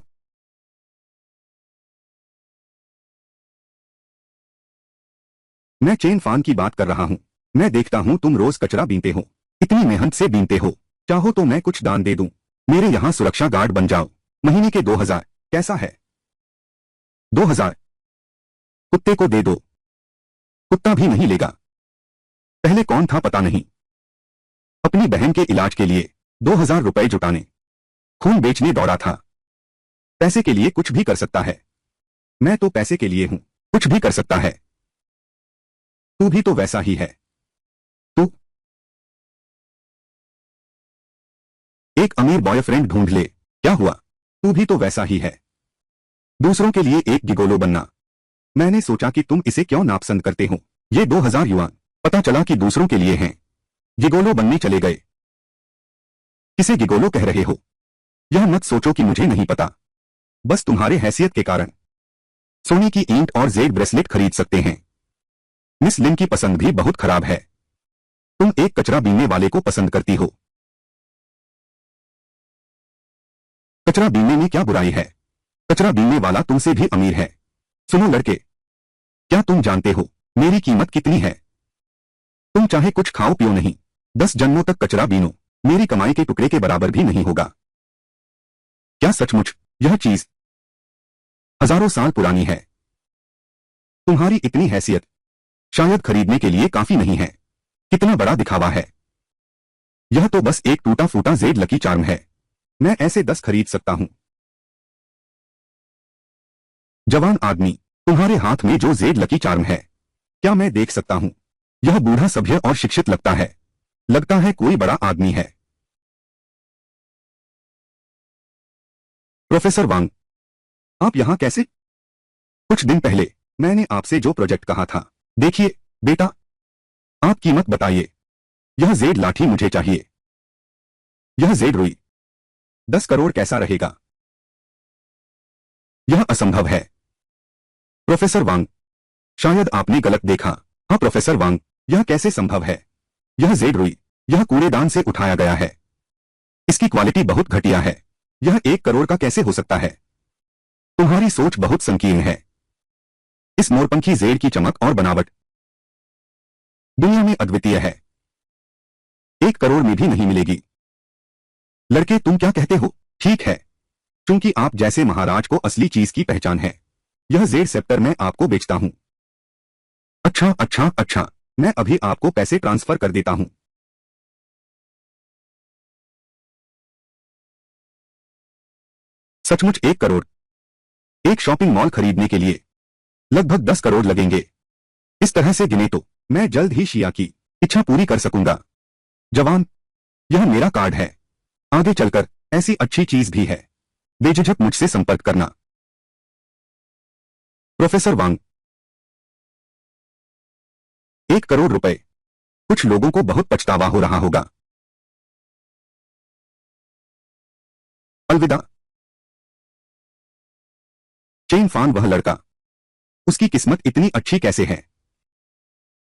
मैं चेन फान की बात कर रहा हूं। मैं देखता हूं तुम रोज कचरा बीनते हो, इतनी मेहनत से बीनते हो। चाहो तो मैं कुछ दान दे दूं, मेरे यहां सुरक्षा गार्ड बन जाओ। महीने के 2,000, कैसा है? 2,000 कुत्ते को दे दो। कुत्ता भी नहीं लेगा। पहले कौन था पता नहीं, अपनी बहन के इलाज के लिए 2,000 रुपए जुटाने खून बेचने दौड़ा था। पैसे के लिए कुछ भी कर सकता है। मैं तो पैसे के लिए हूं, कुछ भी कर सकता है। तू भी तो वैसा ही है। तू एक अमीर बॉयफ्रेंड ढूंढ ले। क्या हुआ? तू भी तो वैसा ही है, दूसरों के लिए एक गिगोलो बनना। मैंने सोचा कि तुम इसे क्यों नापसंद करते हो। ये 2,000 युआन, पता चला कि दूसरों के लिए हैं। गिगोलो बनने चले गए। किसे गिगोलो कह रहे हो? यह मत सोचो कि मुझे नहीं पता। बस तुम्हारे हैसियत के कारण सोने की ईंट और जेड ब्रेसलेट खरीद सकते हैं। मिस लिन की पसंद भी बहुत खराब है। तुम एक कचरा बीनने वाले को पसंद करती हो। कचरा बीनने में क्या बुराई है? कचरा बीनने वाला तुमसे भी अमीर है। सुनो लड़के, क्या तुम जानते हो मेरी कीमत कितनी है? तुम चाहे कुछ खाओ पियो नहीं, 10 जन्मों तक कचरा बीनो, मेरी कमाई के टुकड़े के बराबर भी नहीं होगा। क्या सचमुच यह चीज हजारों साल पुरानी है? तुम्हारी इतनी हैसियत शायद खरीदने के लिए काफी नहीं है। कितना बड़ा दिखावा है। यह तो बस एक टूटा फूटा जेड लकी चार्म है। मैं ऐसे 10 खरीद सकता हूं। जवान आदमी, तुम्हारे हाथ में जो जेड लकी चार्म है, क्या मैं देख सकता हूं? यह बूढ़ा सभ्य और शिक्षित लगता है कोई बड़ा आदमी है। प्रोफेसर वांग, आप यहां कैसे? कुछ दिन पहले मैंने आपसे जो प्रोजेक्ट कहा था। देखिए बेटा, आप कीमत बताइए। यह जेड लाठी मुझे चाहिए। यह जेड रुई 10 करोड़ कैसा रहेगा? यह असंभव है। प्रोफेसर वांग, शायद आपने गलत देखा। हाँ प्रोफेसर वांग, यह कैसे संभव है? यह जेड रुई, यह कूड़ेदान से उठाया गया है। इसकी क्वालिटी बहुत घटिया है। यह 1 करोड़ का कैसे हो सकता है? तुम्हारी सोच बहुत संकीर्ण है। इस मोरपंखी जेड की चमक और बनावट दुनिया में अद्वितीय है। 1 करोड़ में भी नहीं मिलेगी। लड़के तुम क्या कहते हो? ठीक है, क्योंकि आप जैसे महाराज को असली चीज की पहचान है। यह जेड सेक्टर में आपको बेचता हूं। अच्छा अच्छा अच्छा, मैं अभी आपको पैसे ट्रांसफर कर देता हूं। सचमुच 1 करोड़? एक शॉपिंग मॉल खरीदने के लिए लगभग 10 करोड़ लगेंगे। इस तरह से गिने तो मैं जल्द ही शिया की इच्छा पूरी कर सकूंगा। जवान, यह मेरा कार्ड है। आगे चलकर ऐसी अच्छी चीज भी है। बेझिझक मुझसे संपर्क करना। प्रोफेसर वांग। 1 करोड़ रुपए। कुछ लोगों को बहुत पछतावा हो रहा होगा। अलविदा। चेन फान, वह लड़का, उसकी किस्मत इतनी अच्छी कैसे है?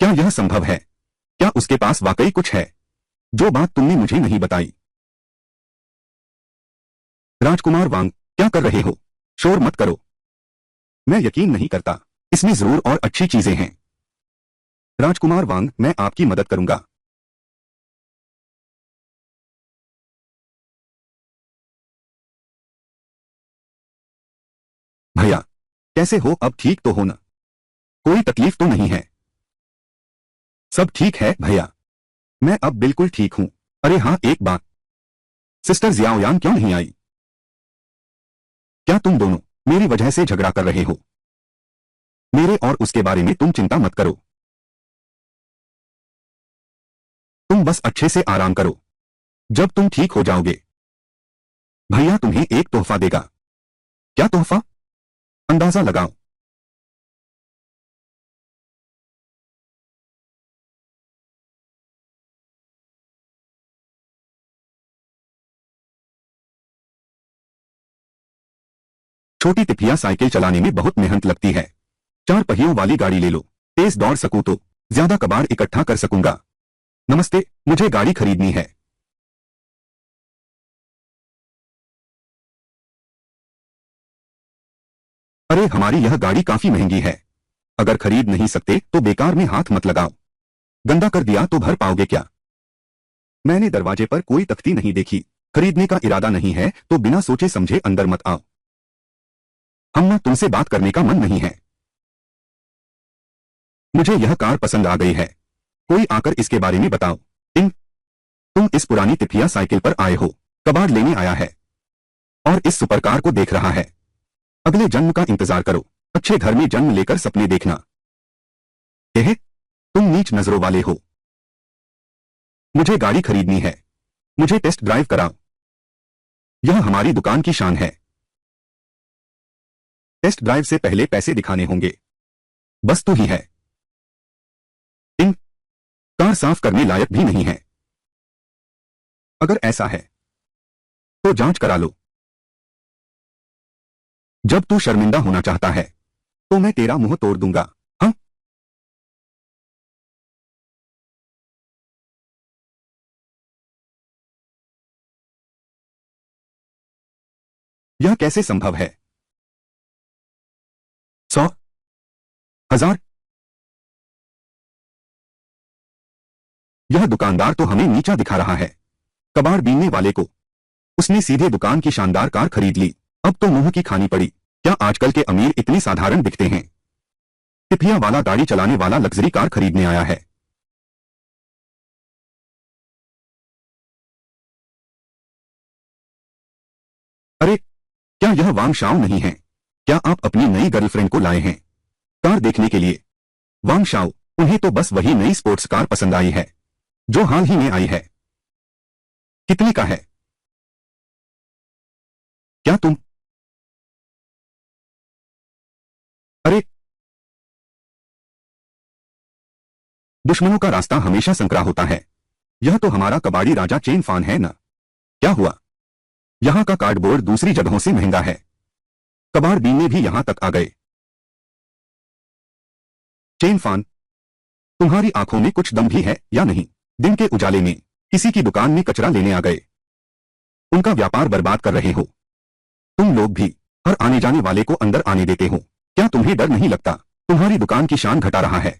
क्या यह संभव है? क्या उसके पास वाकई कुछ है जो बात तुमने मुझे नहीं बताई? राजकुमार वांग, क्या कर रहे हो? शोर मत करो। मैं यकीन नहीं करता। इसमें जरूर और अच्छी चीजें हैं। राजकुमार वांग, मैं आपकी मदद करूंगा। भैया, कैसे हो? अब ठीक तो हो ना? कोई तकलीफ तो नहीं है? सब ठीक है भैया। मैं अब बिल्कुल ठीक हूं। अरे हाँ, एक बात। सिस्टर जियाओयान क्यों नहीं आई? क्या तुम दोनों मेरी वजह से झगड़ा कर रहे हो? मेरे और उसके बारे में तुम चिंता मत करो। तुम बस अच्छे से आराम करो। जब तुम ठीक हो जाओगे, भैया तुम्हें एक तोहफा देगा। क्या तोहफा? अंदाजा लगाओ। छोटी तिफिया साइकिल चलाने में बहुत मेहनत लगती है। 4 पहियों वाली गाड़ी ले लो। तेज दौड़ सकूं तो ज्यादा कबाड़ इकट्ठा कर सकूंगा। नमस्ते, मुझे गाड़ी खरीदनी है। अरे हमारी यह गाड़ी काफी महंगी है। अगर खरीद नहीं सकते तो बेकार में हाथ मत लगाओ। गंदा कर दिया तो भर पाओगे क्या? मैंने दरवाजे पर कोई तख्ती नहीं देखी। खरीदने का इरादा नहीं है तो बिना सोचे समझे अंदर मत आओ। हम ना, तुमसे बात करने का मन नहीं है। मुझे यह कार पसंद आ गई है। कोई आकर इसके बारे में बताओ। इन तुम इस पुरानी तिफिया साइकिल पर आए हो? कबाड़ लेने आया है और इस सुपरकार को देख रहा है। अगले जन्म का इंतजार करो। अच्छे घर में जन्म लेकर सपने देखना। एहे, तुम नीच नजरों वाले हो। मुझे गाड़ी खरीदनी है। मुझे टेस्ट ड्राइव कराओ। यह हमारी दुकान की शान है। टेस्ट ड्राइव से पहले पैसे दिखाने होंगे। बस तो ही है। इन कार साफ करने लायक भी नहीं है। अगर ऐसा है तो जांच करा लो। जब तू शर्मिंदा होना चाहता है तो मैं तेरा मुंह तोड़ दूंगा। हाँ, यह कैसे संभव है? 100,000? यह दुकानदार तो हमें नीचा दिखा रहा है। कबाड़ बीनने वाले को उसने सीधे दुकान की शानदार कार खरीद ली। अब तो मुंह की खानी पड़ी। क्या आजकल के अमीर इतनी साधारण दिखते हैं? टिफिया वाला गाड़ी चलाने वाला लग्जरी कार खरीदने आया है। अरे, क्या यह वांग शाओ नहीं है? क्या आप अपनी नई गर्लफ्रेंड को लाए हैं कार देखने के लिए? वांग शाओ, उन्हें तो बस वही नई स्पोर्ट्स कार पसंद आई है जो हाल ही में आई है। कितने का है? क्या तुम? अरे, दुश्मनों का रास्ता हमेशा संकरा होता है। यह तो हमारा कबाड़ी राजा चेन फान है ना? क्या हुआ? यहाँ का कार्डबोर्ड दूसरी जगहों से महंगा है। कबाड़ बीनने भी यहाँ तक आ गए। चेन फान, तुम्हारी आंखों में कुछ दम भी है या नहीं? दिन के उजाले में किसी की दुकान में कचरा लेने आ गए। उनका व्यापार बर्बाद कर रहे हो। तुम लोग भी हर आने जाने वाले को अंदर आने देते हो। क्या तुम्हें डर नहीं लगता? तुम्हारी दुकान की शान घटा रहा है।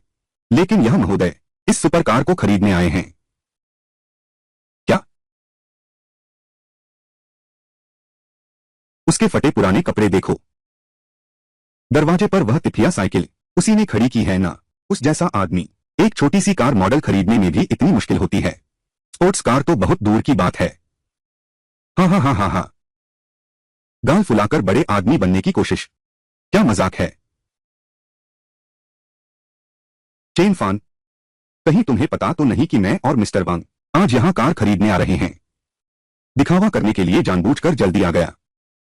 लेकिन यह महोदय इस सुपर कार को खरीदने आए हैं। क्या? उसके फटे पुराने कपड़े देखो। दरवाजे पर वह तिफिया साइकिल उसी ने खड़ी की है ना। उस जैसा आदमी। एक छोटी सी कार मॉडल खरीदने में भी इतनी मुश्किल होती है, स्पोर्ट्स कार तो बहुत दूर की बात है। हाँ हाँ हाँ हाँ हाँ। गाल फुलाकर बड़े आदमी बनने की कोशिश, क्या मजाक है। चेन फान, कहीं तुम्हें पता तो नहीं कि मैं और मिस्टर वांग आज यहां कार खरीदने आ रहे हैं। दिखावा करने के लिए जानबूझकर जल्दी आ गया।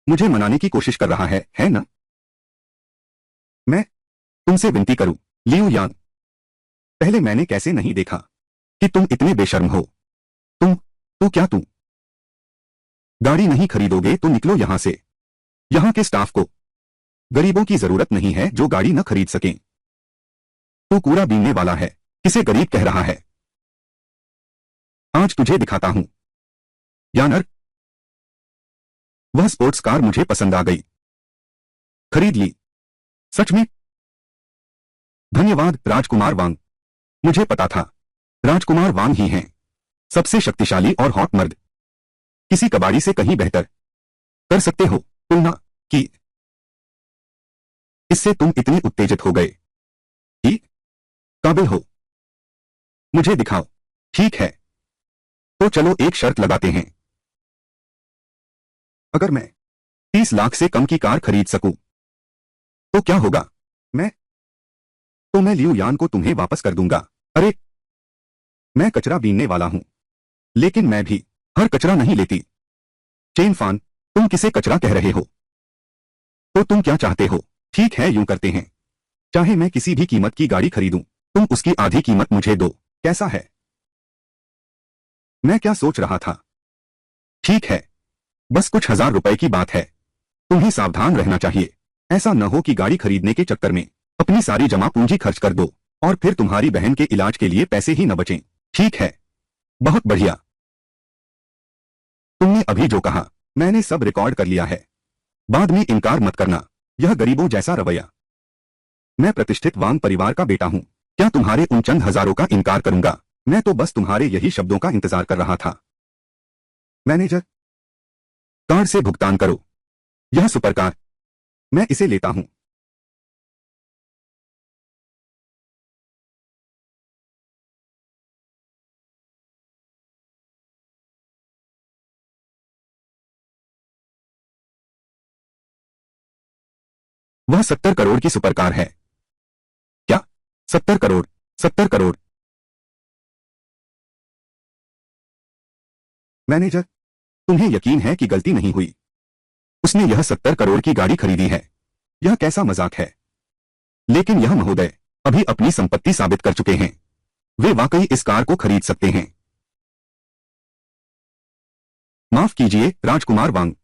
मुझे मनाने की कोशिश कर रहा है ना। मैं तुमसे विनती करूं, लियू यान, पहले मैंने कैसे नहीं देखा कि तुम इतने बेशर्म हो। तो क्या तुम गाड़ी नहीं खरीदोगे तो निकलो यहां से। यहां के स्टाफ को गरीबों की जरूरत नहीं है जो गाड़ी न खरीद सकें। तो कूड़ा बीनने वाला है, किसे गरीब कह रहा है। आज तुझे दिखाता हूं। यानर, वह स्पोर्ट्स कार मुझे पसंद आ गई, खरीद ली। सच में? धन्यवाद राजकुमार वांग। मुझे पता था राजकुमार वांग ही हैं सबसे शक्तिशाली और हॉट मर्द। किसी कबाड़ी से कहीं बेहतर कर सकते हो तुलना की। इससे तुम इतने उत्तेजित हो गए कि काबिल हो। मुझे दिखाओ। ठीक है, तो चलो एक शर्त लगाते हैं। अगर मैं 30 लाख से कम की कार खरीद सकूं तो क्या होगा। मैं लियू यान को तुम्हें वापस कर दूंगा। अरे, मैं कचरा बीनने वाला हूं, लेकिन मैं भी हर कचरा नहीं लेती। चेन फान, तुम किसे कचरा कह रहे हो। तो तुम क्या चाहते हो। ठीक है, यूं करते हैं, चाहे मैं किसी भी कीमत की गाड़ी खरीदूं, तुम उसकी आधी कीमत मुझे दो, कैसा है। मैं क्या सोच रहा था। ठीक है, बस कुछ हजार रुपए की बात है। तुम्हें सावधान रहना चाहिए, ऐसा न हो कि गाड़ी खरीदने के चक्कर में अपनी सारी जमा पूंजी खर्च कर दो और फिर तुम्हारी बहन के इलाज के लिए पैसे ही न बचें। ठीक है, बहुत बढ़िया। तुमने अभी जो कहा मैंने सब रिकॉर्ड कर लिया है। बाद में इनकार मत करना, यह गरीबों जैसा रवैया। मैं प्रतिष्ठित वांग परिवार का बेटा हूं, क्या तुम्हारे उन चंद हजारों का इनकार करूंगा। मैं तो बस तुम्हारे यही शब्दों का इंतजार कर रहा था। मैनेजर, कार्ड से भुगतान करो। यह सुपर कार, मैं इसे लेता हूं। वह 70 करोड़ की सुपर कार है। क्या? 70 करोड़? 70 करोड़? मैनेजर, तुम्हें यकीन है कि गलती नहीं हुई। उसने यह 70 करोड़ की गाड़ी खरीदी है। यह कैसा मजाक है। लेकिन यह महोदय अभी अपनी संपत्ति साबित कर चुके हैं, वे वाकई इस कार को खरीद सकते हैं। माफ कीजिए राजकुमार वांग,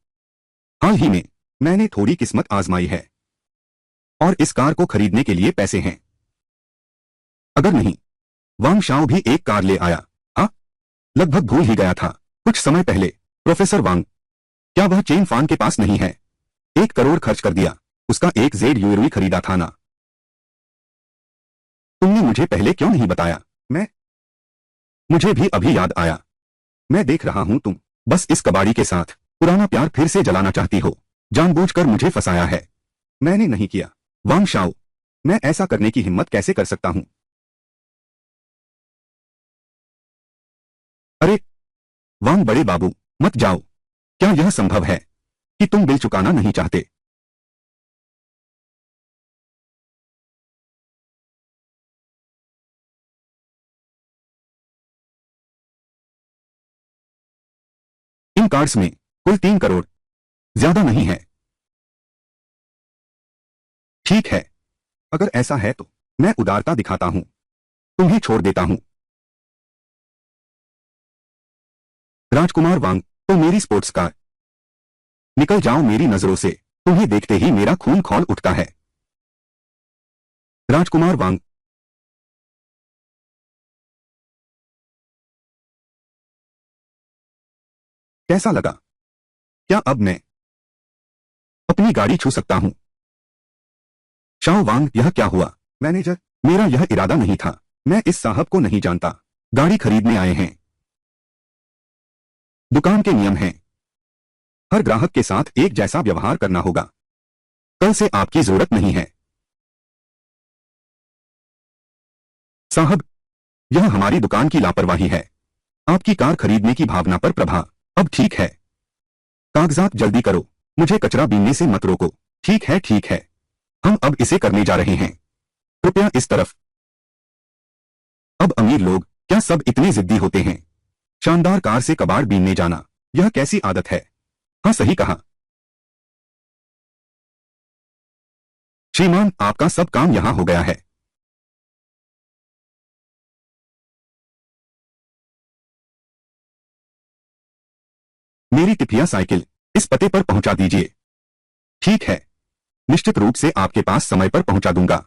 हाल ही में मैंने थोड़ी किस्मत आजमाई है और इस कार को खरीदने के लिए पैसे हैं। अगर नहीं, वांग शाओ भी एक कार ले आया। हाँ, लगभग भूल ही गया था, कुछ समय पहले प्रोफेसर वांग, क्या वह चेन फान के पास नहीं है। 1 करोड़ खर्च कर दिया, उसका एक जेड यूएवी खरीदा था ना। तुमने मुझे पहले क्यों नहीं बताया। मुझे भी अभी याद आया। मैं देख रहा हूं तुम बस इस कबाड़ी के साथ पुराना प्यार फिर से जलाना चाहती हो। जानबूझकर मुझे फंसाया है। मैंने नहीं किया। वांग शाओ, मैं ऐसा करने की हिम्मत कैसे कर सकता हूं। अरे वांग बड़े बाबू, मत जाओ। क्या यह संभव है कि तुम बिल चुकाना नहीं चाहते। इन कार्ड्स में कुल 3 करोड़, ज्यादा नहीं है। ठीक है, अगर ऐसा है तो मैं उदारता दिखाता हूं, तुम्हें छोड़ देता हूं। राजकुमार वांग, तो मेरी स्पोर्ट्स कार। निकल जाओ मेरी नजरों से, तुम्हें देखते ही मेरा खून खौल उठता है। राजकुमार वांग, कैसा लगा। क्या अब मैं अपनी गाड़ी छू सकता हूं। शाओ वांग, यह क्या हुआ। मैनेजर, मेरा यह इरादा नहीं था, मैं इस साहब को नहीं जानता। गाड़ी खरीदने आए हैं, दुकान के नियम हैं, हर ग्राहक के साथ एक जैसा व्यवहार करना होगा। कल से आपकी जरूरत नहीं है। साहब, यह हमारी दुकान की लापरवाही है, आपकी कार खरीदने की भावना पर प्रभाव। अब ठीक है, कागजात जल्दी करो, मुझे कचरा बीनने से मत रोको। ठीक है ठीक है, हम अब इसे करने जा रहे हैं। कृपया इस तरफ। अब अमीर लोग क्या सब इतने जिद्दी होते हैं? शानदार कार से कबाड़ बीनने जाना, यह कैसी आदत है? हाँ सही कहा श्रीमान, आपका सब काम यहां हो गया है। मेरी टिफिया साइकिल इस पते पर पहुंचा दीजिए। ठीक है, निश्चित रूप से आपके पास समय पर पहुंचा दूंगा।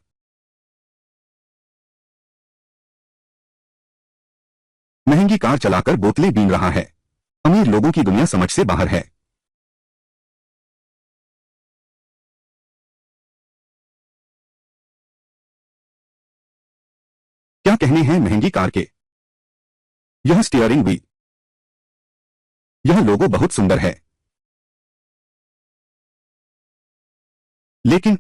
महंगी कार चलाकर बोतलें बीन रहा है, अमीर लोगों की दुनिया समझ से बाहर है। क्या कहने हैं महंगी कार के? यह स्टीयरिंग व्हील, यह लोगो बहुत सुंदर है, लेकिन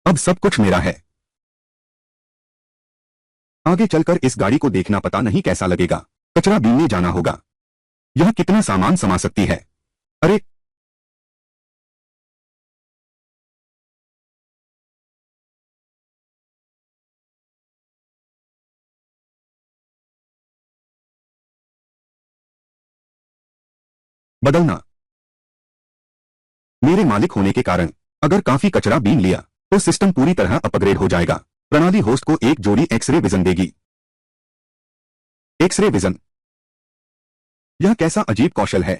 अब सब कुछ मेरा है। आगे चलकर इस गाड़ी को देखना पता नहीं कैसा लगेगा। कचरा बीनने जाना होगा। यह कितना सामान समा सकती है? अरे, बदलना। मेरे मालिक होने के कारण अगर काफी कचरा बीन लिया तो सिस्टम पूरी तरह अपग्रेड हो जाएगा। प्रणाली होस्ट को एक जोड़ी एक्सरे विजन देगी। एक्सरे विजन, यह कैसा अजीब कौशल है?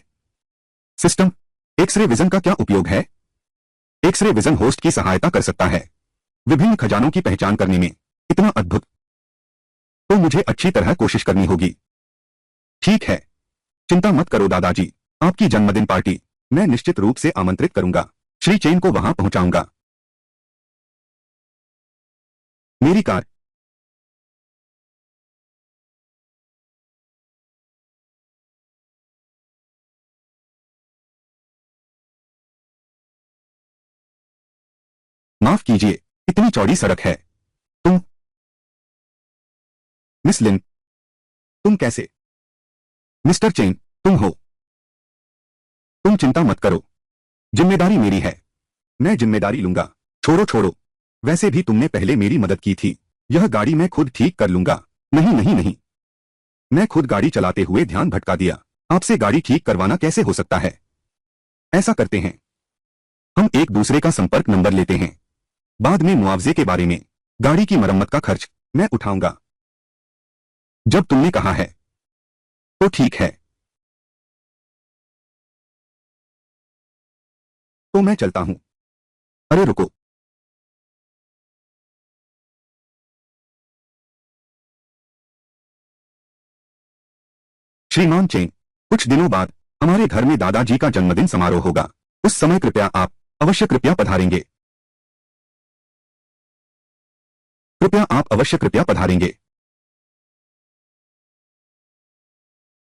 सिस्टम, एक्सरे विजन का क्या उपयोग है? एक्सरे विजन होस्ट की सहायता कर सकता है विभिन्न खजानों की पहचान करने में। इतना अद्भुत! तो मुझे अच्छी तरह कोशिश करनी होगी। ठीक है, चिंता मत करो दादाजी, आपकी जन्मदिन पार्टी मैं निश्चित रूप से आमंत्रित करूंगा। श्री चेन को वहां पहुंचाऊंगा। मेरी कार, माफ कीजिए, इतनी चौड़ी सड़क है। तुम, मिस लिन, तुम कैसे? मिस्टर चेन, तुम हो। तुम चिंता मत करो, जिम्मेदारी मेरी है, मैं जिम्मेदारी लूंगा। छोड़ो छोड़ो, वैसे भी तुमने पहले मेरी मदद की थी। यह गाड़ी मैं खुद ठीक कर लूंगा। नहीं नहीं नहीं, मैं खुद गाड़ी चलाते हुए ध्यान भटका दिया। आपसे गाड़ी ठीक करवाना कैसे हो सकता है? ऐसा करते हैं, हम एक दूसरे का संपर्क नंबर लेते हैं। बाद में मुआवजे के बारे में, गाड़ी की मरम्मत का खर्च मैं उठाऊंगा। जब तुमने कहा है तो ठीक है, तो मैं चलता हूं। अरे रुको, श्रीमान चेन, कुछ दिनों बाद हमारे घर में दादाजी का जन्मदिन समारोह होगा। उस समय कृपया पधारेंगे। कृपया आप अवश्य कृपया पधारेंगे।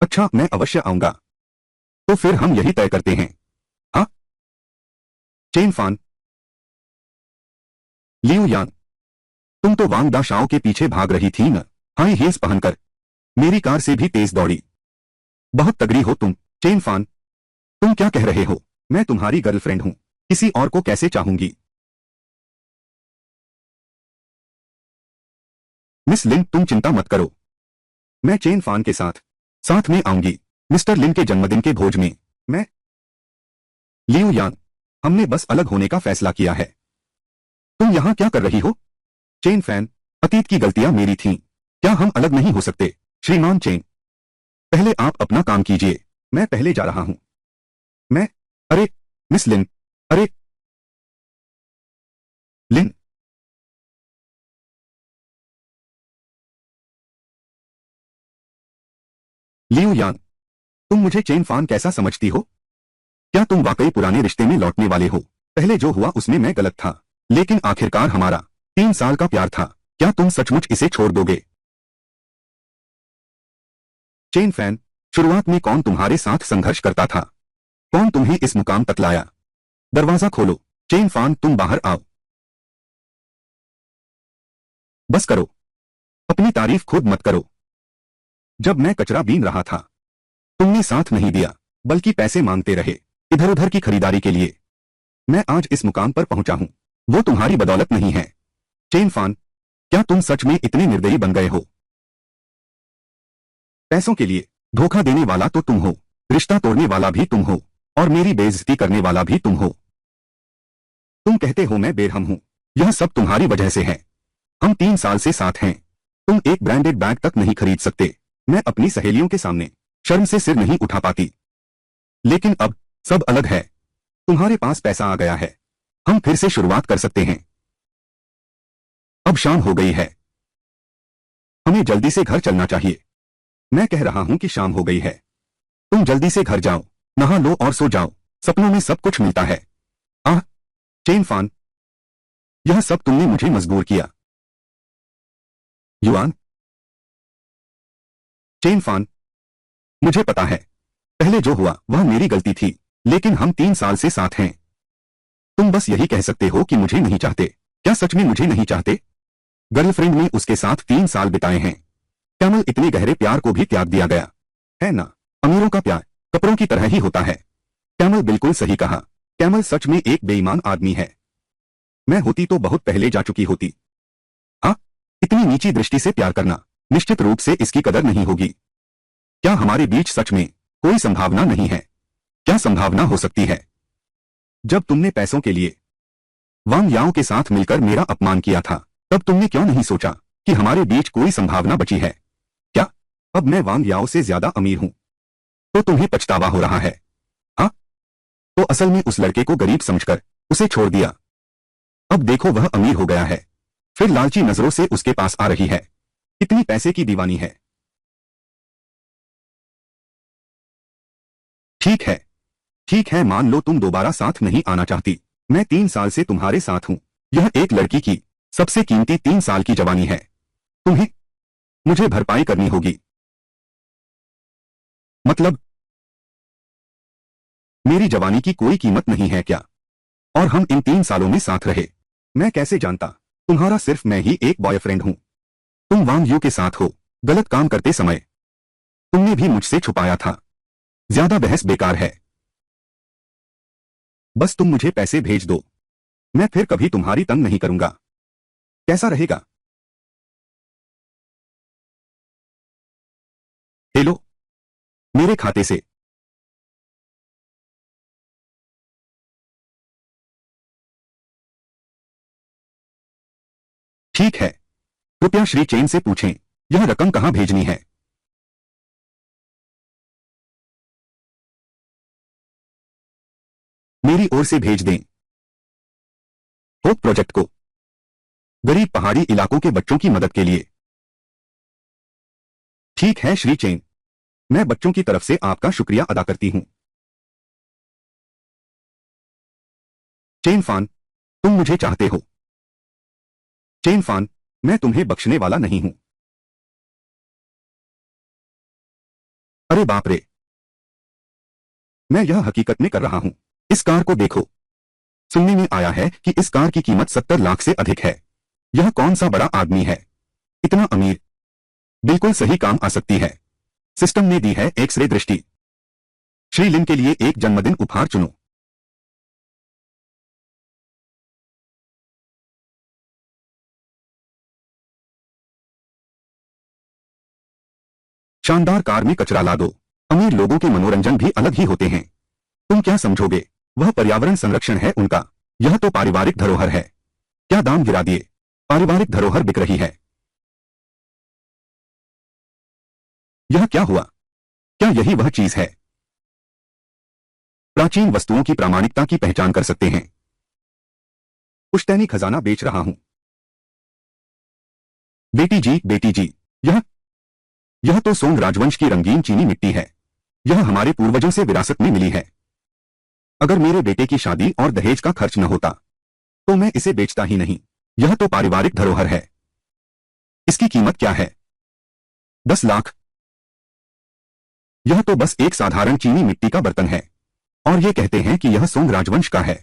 अच्छा, मैं अवश्य आऊंगा। तो फिर हम यही तय करते हैं। हाँ, चेन फान, लियू यान, तुम तो वांग दा शाओ के पीछे भाग रही थी न? हाई हील्स पहनकर मेरी कार से भी तेज दौड़ी। बहुत तगड़ी हो तुम। चेन फान, तुम क्या कह रहे हो? मैं तुम्हारी गर्लफ्रेंड हूं, किसी और को कैसे चाहूंगी? मिस लिन, तुम चिंता मत करो, मैं चेन फान के साथ साथ में आऊंगी। मिस्टर लिन के जन्मदिन के भोज में। मैं, लियू यान, हमने बस अलग होने का फैसला किया है। तुम यहां क्या कर रही हो? चेन फैन, अतीत की गलतियां मेरी थीं, क्या हम अलग नहीं हो सकते? श्रीमान चेन, पहले आप अपना काम कीजिए, मैं पहले जा रहा हूं। मैं, अरे, मिस लिन, अरे, लिन, लियू यान, तुम मुझे चेन फान कैसा समझती हो? क्या तुम वाकई पुराने रिश्ते में लौटने वाले हो? पहले जो हुआ उसमें मैं गलत था, लेकिन आखिरकार हमारा 3 साल का प्यार था। क्या तुम सचमुच इसे छोड़ दोगे? चेन फैन, शुरुआत में कौन तुम्हारे साथ संघर्ष करता था? कौन तुम्हें इस मुकाम तक लाया? दरवाजा खोलो। चेन फान, तुम बाहर आओ। बस करो। अपनी तारीफ खुद मत करो। जब मैं कचरा बीन रहा था, तुमने साथ नहीं दिया, बल्कि पैसे मांगते रहे इधर उधर की खरीदारी के लिए। मैं आज इस मुकाम पर पहुंचा हूं, वो तुम्हारी बदौलत नहीं है। चेन फान, क्या तुम सच में इतने निर्दयी बन गए हो? पैसों के लिए धोखा देने वाला तो तुम हो, रिश्ता तोड़ने वाला भी तुम हो, और मेरी बेइज्जती करने वाला भी तुम हो। तुम कहते हो मैं बेरहम हूं, यह सब तुम्हारी वजह से है। हम 3 साल से साथ हैं। तुम एक ब्रांडेड बैग तक नहीं खरीद सकते। मैं अपनी सहेलियों के सामने शर्म से सिर नहीं उठा पाती। लेकिन अब सब अलग है। तुम्हारे पास पैसा आ गया है, हम फिर से शुरुआत कर सकते हैं। अब शाम हो गई है, हमें जल्दी से घर चलना चाहिए। मैं कह रहा हूं कि शाम हो गई है। तुम जल्दी से घर जाओ, नहा लो और सो जाओ। सपनों में सब कुछ मिलता है। आह, चेन फान, यह सब तुमने मुझे मजबूर किया। युआन, चेन फान, मुझे पता है, पहले जो हुआ वह मेरी गलती थी, लेकिन हम 3 साल से साथ हैं। तुम बस यही कह सकते हो कि मुझे नहीं चाहते। क्या सच में मुझे नहीं चाहते? गर्लफ्रेंड ने उसके साथ 3 साल बिताए हैं। कैमल, इतने गहरे प्यार को भी त्याग दिया गया है ना? अमीरों का प्यार कपड़ों की तरह ही होता है। कैमल, बिल्कुल सही कहा। कैमल सच में एक बेईमान आदमी है। मैं होती तो बहुत पहले जा चुकी होती। हाँ, इतनी नीची दृष्टि से प्यार करना, निश्चित रूप से इसकी कदर नहीं होगी। क्या हमारे बीच सच में कोई संभावना नहीं है? क्या संभावना हो सकती है? जब तुमने पैसों के लिए वांग याओ के साथ मिलकर मेरा अपमान किया था, तब तुमने क्यों नहीं सोचा कि हमारे बीच कोई संभावना बची है? क्या अब मैं वांग याओ से ज्यादा अमीर हूं तो तुम्हें पछतावा हो रहा है? हाँ, तो असल में उस लड़के को गरीब समझकर उसे छोड़ दिया। अब देखो वह अमीर हो गया है, फिर लालची नजरों से उसके पास आ रही है। कितनी पैसे की दीवानी है। ठीक है, ठीक है, मान लो तुम दोबारा साथ नहीं आना चाहती। मैं 3 साल से तुम्हारे साथ हूं। यह एक लड़की की सबसे कीमती 3 साल की जवानी है। तुम्हें मुझे भरपाई करनी होगी। मतलब मेरी जवानी की कोई कीमत नहीं है क्या? और हम इन 3 सालों में साथ रहे। मैं कैसे जानता? तुम्हारा सिर्फ मैं ही एक बॉयफ्रेंड हूं। तुम वांग यू के साथ हो, गलत काम करते समय तुमने भी मुझसे छुपाया था। ज्यादा बहस बेकार है। बस तुम मुझे पैसे भेज दो, मैं फिर कभी तुम्हारी तंग नहीं करूंगा। कैसा रहेगा? ले लो, मेरे खाते से। ठीक है, कृपया श्री चेन से पूछें यह रकम कहां भेजनी है। मेरी ओर से भेज दें। होप प्रोजेक्ट को, गरीब पहाड़ी इलाकों के बच्चों की मदद के लिए। ठीक है श्री चेन, मैं बच्चों की तरफ से आपका शुक्रिया अदा करती हूं। चेन फान, तुम मुझे चाहते हो। चेन फान, मैं तुम्हें बख्शने वाला नहीं हूं। अरे बाप रे, मैं यह हकीकत में कर रहा हूं। इस कार को देखो। सुनने में आया है कि इस कार की कीमत 70 लाख से अधिक है। यह कौन सा बड़ा आदमी है, इतना अमीर? बिल्कुल सही काम आ सकती है। सिस्टम ने दी है एक्स रे दृष्टि। श्री लिन के लिए एक जन्मदिन उपहार चुनो। शानदार कार में कचरा ला दो। अमीर लोगों के मनोरंजन भी अलग ही होते हैं। तुम क्या समझोगे, वह पर्यावरण संरक्षण है उनका। यह तो पारिवारिक धरोहर है। क्या दाम गिरा दिए? पारिवारिक धरोहर बिक रही है। यह क्या हुआ? क्या यही वह चीज है? प्राचीन वस्तुओं की प्रामाणिकता की पहचान कर सकते हैं। पुश्तैनी खजाना बेच रहा हूं। बेटी जी, यह तो सोंग राजवंश की रंगीन चीनी मिट्टी है। यह हमारे पूर्वजों से विरासत में मिली है। अगर मेरे बेटे की शादी और दहेज का खर्च न होता तो मैं इसे बेचता ही नहीं। यह तो पारिवारिक धरोहर है। इसकी कीमत क्या है? 10 लाख। यह तो बस एक साधारण चीनी मिट्टी का बर्तन है, और ये कहते हैं कि यह सोंग राजवंश का है।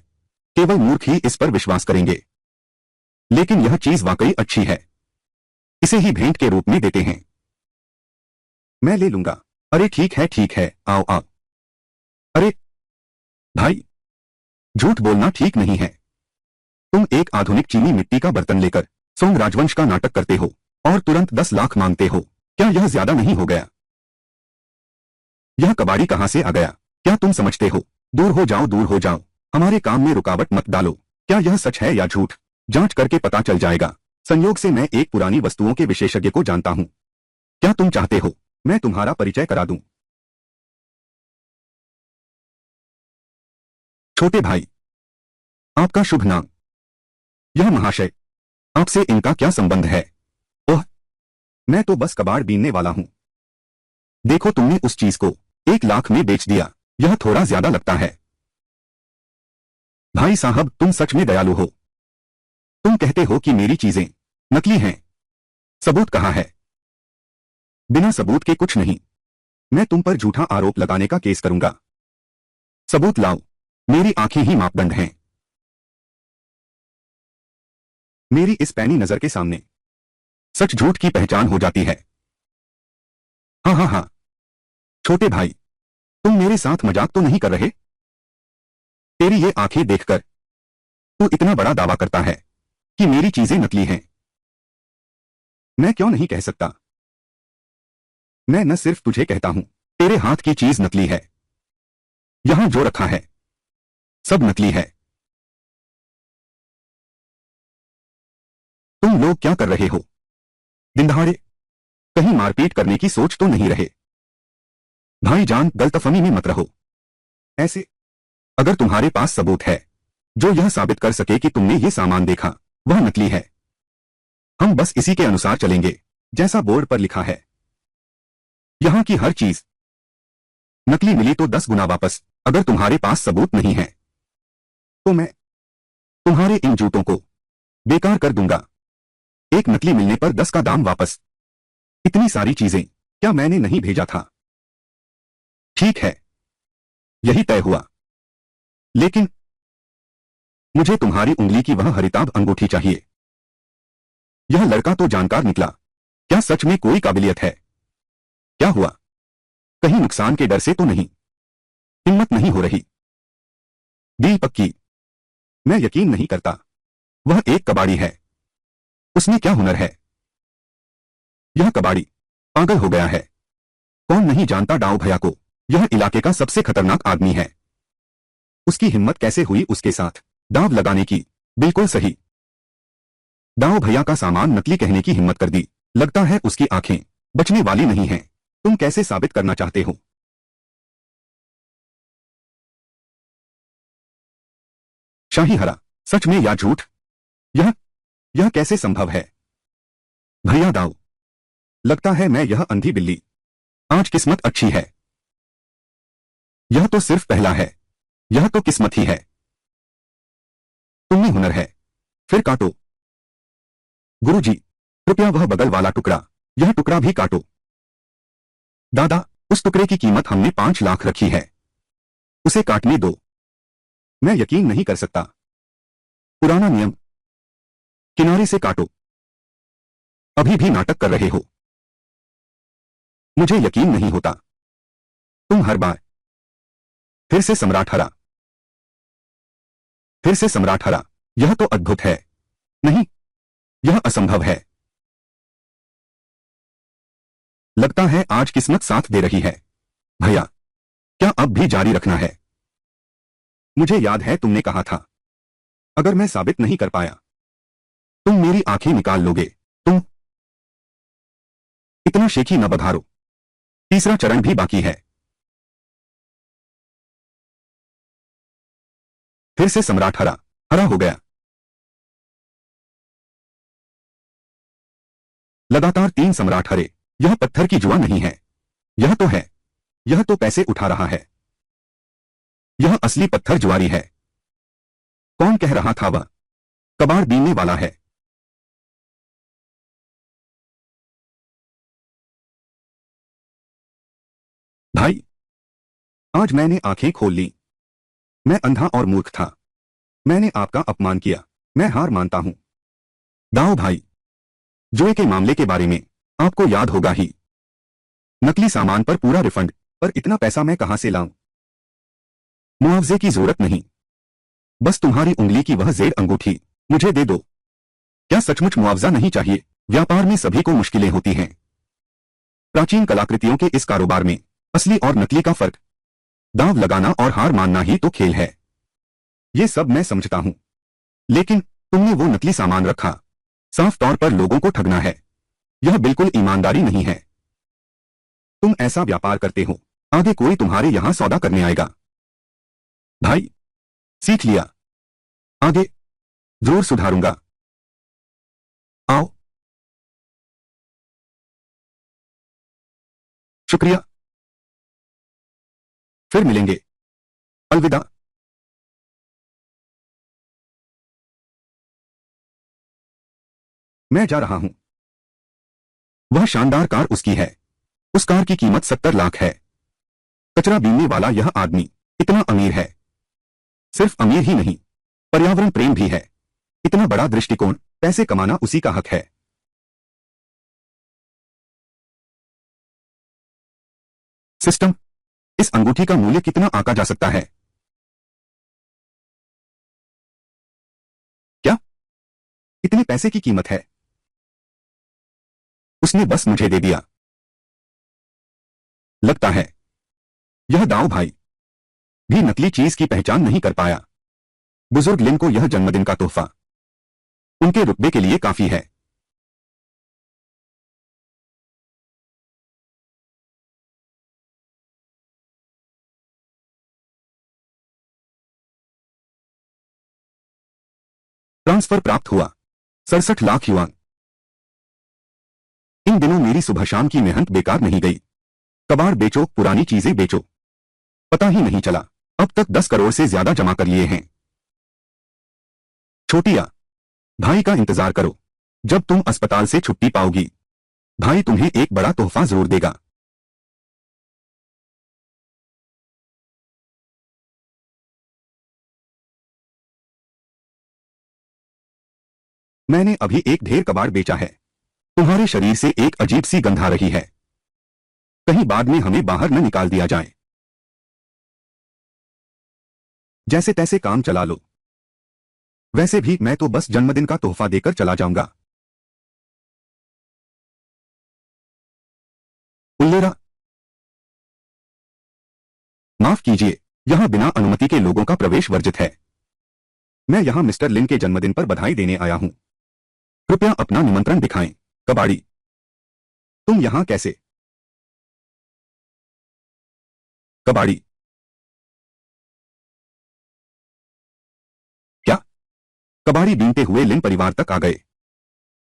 केवल मूर्ख ही इस पर विश्वास करेंगे। लेकिन यह चीज वाकई अच्छी है, इसे ही भेंट के रूप में देते हैं। मैं ले लूंगा। अरे ठीक है, आओ आओ। अरे भाई, झूठ बोलना ठीक नहीं है। तुम एक आधुनिक चीनी मिट्टी का बर्तन लेकर सोंग राजवंश का नाटक करते हो और तुरंत 10 लाख मांगते हो। क्या यह ज्यादा नहीं हो गया? यह कबाड़ी कहां से आ गया? क्या तुम समझते हो? दूर हो जाओ, दूर हो जाओ। हमारे काम में रुकावट मत डालो। क्या यह सच है या झूठ? जांच करके पता चल जाएगा। संयोग से मैं एक पुरानी वस्तुओं के विशेषज्ञ को जानता हूं। क्या तुम चाहते हो मैं तुम्हारा परिचय करा दूं? छोटे भाई, आपका शुभ नाम? यह महाशय, आपसे इनका क्या संबंध है? ओह, मैं तो बस कबाड़ बीनने वाला हूं। देखो, तुमने उस चीज को 1 लाख में बेच दिया। यह थोड़ा ज्यादा लगता है। भाई साहब, तुम सच में दयालु हो। तुम कहते हो कि मेरी चीजें नकली हैं। सबूत कहाँ है? बिना सबूत के कुछ नहीं। मैं तुम पर झूठा आरोप लगाने का केस करूंगा। सबूत लाओ। मेरी आंखें ही मापदंड हैं। मेरी इस पैनी नजर के सामने सच झूठ की पहचान हो जाती है। हाँ हाँ हाँ। छोटे भाई, तुम मेरे साथ मजाक तो नहीं कर रहे? तेरी ये आंखें देखकर तू इतना बड़ा दावा करता है कि मेरी चीजें नकली हैं। मैं क्यों नहीं कह सकता? मैं न सिर्फ तुझे कहता हूं, तेरे हाथ की चीज नकली है। यहां जो रखा है सब नकली है। तुम लोग क्या कर रहे हो? दिन दहाड़े कहीं मारपीट करने की सोच तो नहीं रहे? भाईजान, गलतफहमी में मत रहो। ऐसे अगर तुम्हारे पास सबूत है जो यह साबित कर सके कि तुमने ये सामान देखा वह नकली है, हम बस इसी के अनुसार चलेंगे जैसा बोर्ड पर लिखा है। यहां की हर चीज नकली मिली तो 10 गुना वापस। अगर तुम्हारे पास सबूत नहीं है तो मैं तुम्हारे इन जूतों को बेकार कर दूंगा। एक नकली मिलने पर 10 का दाम वापस। इतनी सारी चीजें क्या मैंने नहीं भेजा था? ठीक है, यही तय हुआ। लेकिन मुझे तुम्हारी उंगली की वह हरिताभ अंगूठी चाहिए। यह लड़का तो जानकार निकला। क्या सच में कोई काबिलियत है? क्या हुआ? कहीं नुकसान के डर से तो नहीं? हिम्मत नहीं हो रही? डील पक्की? मैं यकीन नहीं करता। वह एक कबाड़ी है। उसमें क्या हुनर है? यह कबाड़ी पागल हो गया है। कौन नहीं जानता डाओ भैया को? यह इलाके का सबसे खतरनाक आदमी है। उसकी हिम्मत कैसे हुई उसके साथ दांव लगाने की? बिल्कुल सही। दाओ भैया का सामान नकली कहने की हिम्मत कर दी। लगता है उसकी आंखें बचने वाली नहीं हैं। तुम कैसे साबित करना चाहते हो? शाही हरा, सच में या झूठ? यह यह कैसे संभव है? भैया दाऊ, लगता है मैं यह अंधी बिल्ली। आज किस्मत अच्छी है। यह तो सिर्फ पहला है। यह तो किस्मत ही है। तुमने हुनर है, फिर काटो। गुरुजी, कृपया वह बगल वाला टुकड़ा, यह टुकड़ा भी काटो। दादा, उस टुकड़े की कीमत हमने 5 लाख रखी है। उसे काटने दो। मैं यकीन नहीं कर सकता। पुराना नियम। किनारे से काटो। अभी भी नाटक कर रहे हो? मुझे यकीन नहीं होता। तुम हर बार फिर से सम्राट हरा। फिर से सम्राट हरा। यह तो अद्भुत है। नहीं, यह असंभव है। लगता है आज किस्मत साथ दे रही है। भैया, क्या अब भी जारी रखना है? मुझे याद है तुमने कहा था अगर मैं साबित नहीं कर पाया तुम मेरी आंखें निकाल लोगे। तुम इतना शेखी न बघारो। तीसरा चरण भी बाकी है। फिर से सम्राट हरा हरा हो गया। लगातार 3 सम्राट हरे। यह पत्थर की जुआ नहीं है। यह तो है। यह तो पैसे उठा रहा है। यह असली पत्थर जुआरी है। कौन कह रहा था वह कबाड़ बीनने वाला है? भाई, आज मैंने आंखें खोल ली। मैं अंधा और मूर्ख था। मैंने आपका अपमान किया। मैं हार मानता हूं। दाओ भाई, जुए के मामले के बारे में आपको याद होगा ही। नकली सामान पर पूरा रिफंड, पर इतना पैसा मैं कहां से लाऊं? मुआवजे की जरूरत नहीं, बस तुम्हारी उंगली की वह जेड अंगूठी मुझे दे दो। क्या सचमुच मुआवजा नहीं चाहिए? व्यापार में सभी को मुश्किलें होती हैं। प्राचीन कलाकृतियों के इस कारोबार में असली और नकली का फर्क, दांव लगाना और हार मानना ही तो खेल है। ये सब मैं समझता हूं, लेकिन तुमने वो नकली सामान रखा, साफ तौर पर लोगों को ठगना है। यह बिल्कुल ईमानदारी नहीं है। तुम ऐसा व्यापार करते हो, आगे कोई तुम्हारे यहां सौदा करने आएगा। भाई, सीख लिया, आगे जरूर सुधारूंगा। आओ। शुक्रिया, फिर मिलेंगे। अलविदा। मैं जा रहा हूं। वह शानदार कार उसकी है। उस कार की कीमत 70 लाख है। कचरा बीनने वाला यह आदमी इतना अमीर है। सिर्फ अमीर ही नहीं, पर्यावरण प्रेम भी है। इतना बड़ा दृष्टिकोण, पैसे कमाना उसी का हक है। सिस्टम, इस अंगूठी का मूल्य कितना आंका जा सकता है? क्या इतने पैसे की कीमत है? उसने बस मुझे दे दिया। लगता है यह दाऊ भाई भी नकली चीज की पहचान नहीं कर पाया। बुजुर्ग लिन को यह जन्मदिन का तोहफा उनके रुतबे के लिए काफी है। ट्रांसफर प्राप्त हुआ, 67 लाख युआन। इन दिनों मेरी सुबह शाम की मेहनत बेकार नहीं गई। कबाड़ बेचो, पुरानी चीजें बेचो, पता ही नहीं चला अब तक 10 करोड़ से ज्यादा जमा कर लिए हैं। छोटिया, भाई का इंतजार करो। जब तुम अस्पताल से छुट्टी पाओगी, भाई तुम्हें एक बड़ा तोहफा जरूर देगा। मैंने अभी एक ढेर कबाड़ बेचा है। तुम्हारे शरीर से एक अजीब सी गंध आ रही है। कहीं बाद में हमें बाहर न निकाल दिया जाए। जैसे तैसे काम चला लो। वैसे भी मैं तो बस जन्मदिन का तोहफा देकर चला जाऊंगा। उल्लेरा, माफ कीजिए, यहां बिना अनुमति के लोगों का प्रवेश वर्जित है। मैं यहां मिस्टर लिन के जन्मदिन पर बधाई देने आया हूं। कृपया अपना निमंत्रण दिखाएं। कबाड़ी, तुम यहां कैसे? कबाड़ी, क्या? कबाड़ी बीनते हुए लिन परिवार तक आ गए।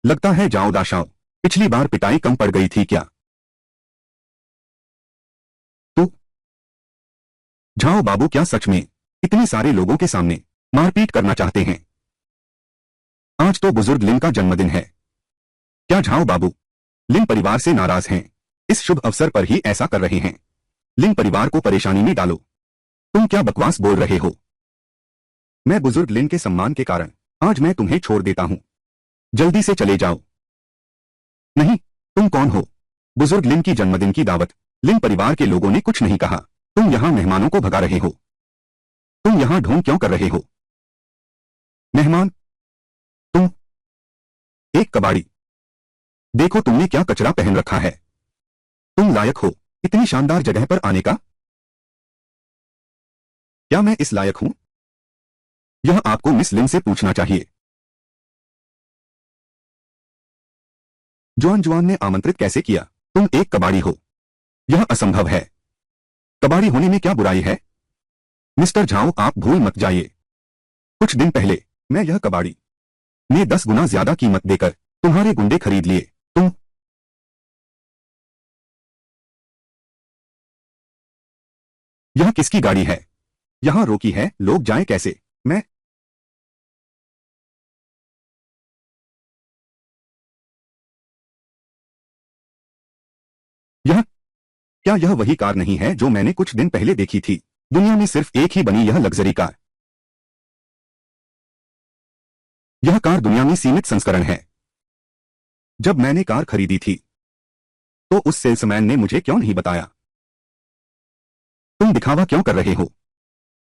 लगता है जाओ दाशाओ, पिछली बार पिटाई कम पड़ गई थी क्या? तू झाओ बाबू, क्या सच में इतने सारे लोगों के सामने मारपीट करना चाहते हैं? आज तो बुजुर्ग लिन का जन्मदिन है। क्या झाओ बाबू लिन परिवार से नाराज हैं? इस शुभ अवसर पर ही ऐसा कर रहे हैं। लिन परिवार को परेशानी में डालो। तुम क्या बकवास बोल रहे हो? मैं बुजुर्ग लिन के सम्मान के कारण आज मैं तुम्हें छोड़ देता हूं। जल्दी से चले जाओ। नहीं, तुम कौन हो? बुजुर्ग लिन की जन्मदिन की दावत। लिन परिवार के लोगों ने कुछ नहीं कहा। तुम यहां मेहमानों को भगा रहे हो। तुम यहां ढोंग क्यों कर रहे हो? मेहमान? तुम एक कबाड़ी। देखो तुमने क्या कचरा पहन रखा है। तुम लायक हो इतनी शानदार जगह पर आने का? क्या मैं इस लायक हूं? यह आपको मिस लिन से पूछना चाहिए। जॉन जुआन ने आमंत्रित कैसे किया? तुम एक कबाड़ी हो। यह असंभव है। कबाड़ी होने में क्या बुराई है? मिस्टर झाओ, आप भूल मत जाइए। कुछ दिन पहले मैं यह कबाड़ी ने 10 गुना ज्यादा कीमत देकर तुम्हारे गुंडे खरीद लिए। तुम यह किसकी गाड़ी है? यहां रोकी है, लोग जाएं कैसे? मैं यह क्या यह वही कार नहीं है जो मैंने कुछ दिन पहले देखी थी? दुनिया में सिर्फ एक ही बनी यह लग्जरी कार। यह कार दुनिया में सीमित संस्करण है। जब मैंने कार खरीदी थी तो उस सेल्समैन ने मुझे क्यों नहीं बताया? तुम दिखावा क्यों कर रहे हो?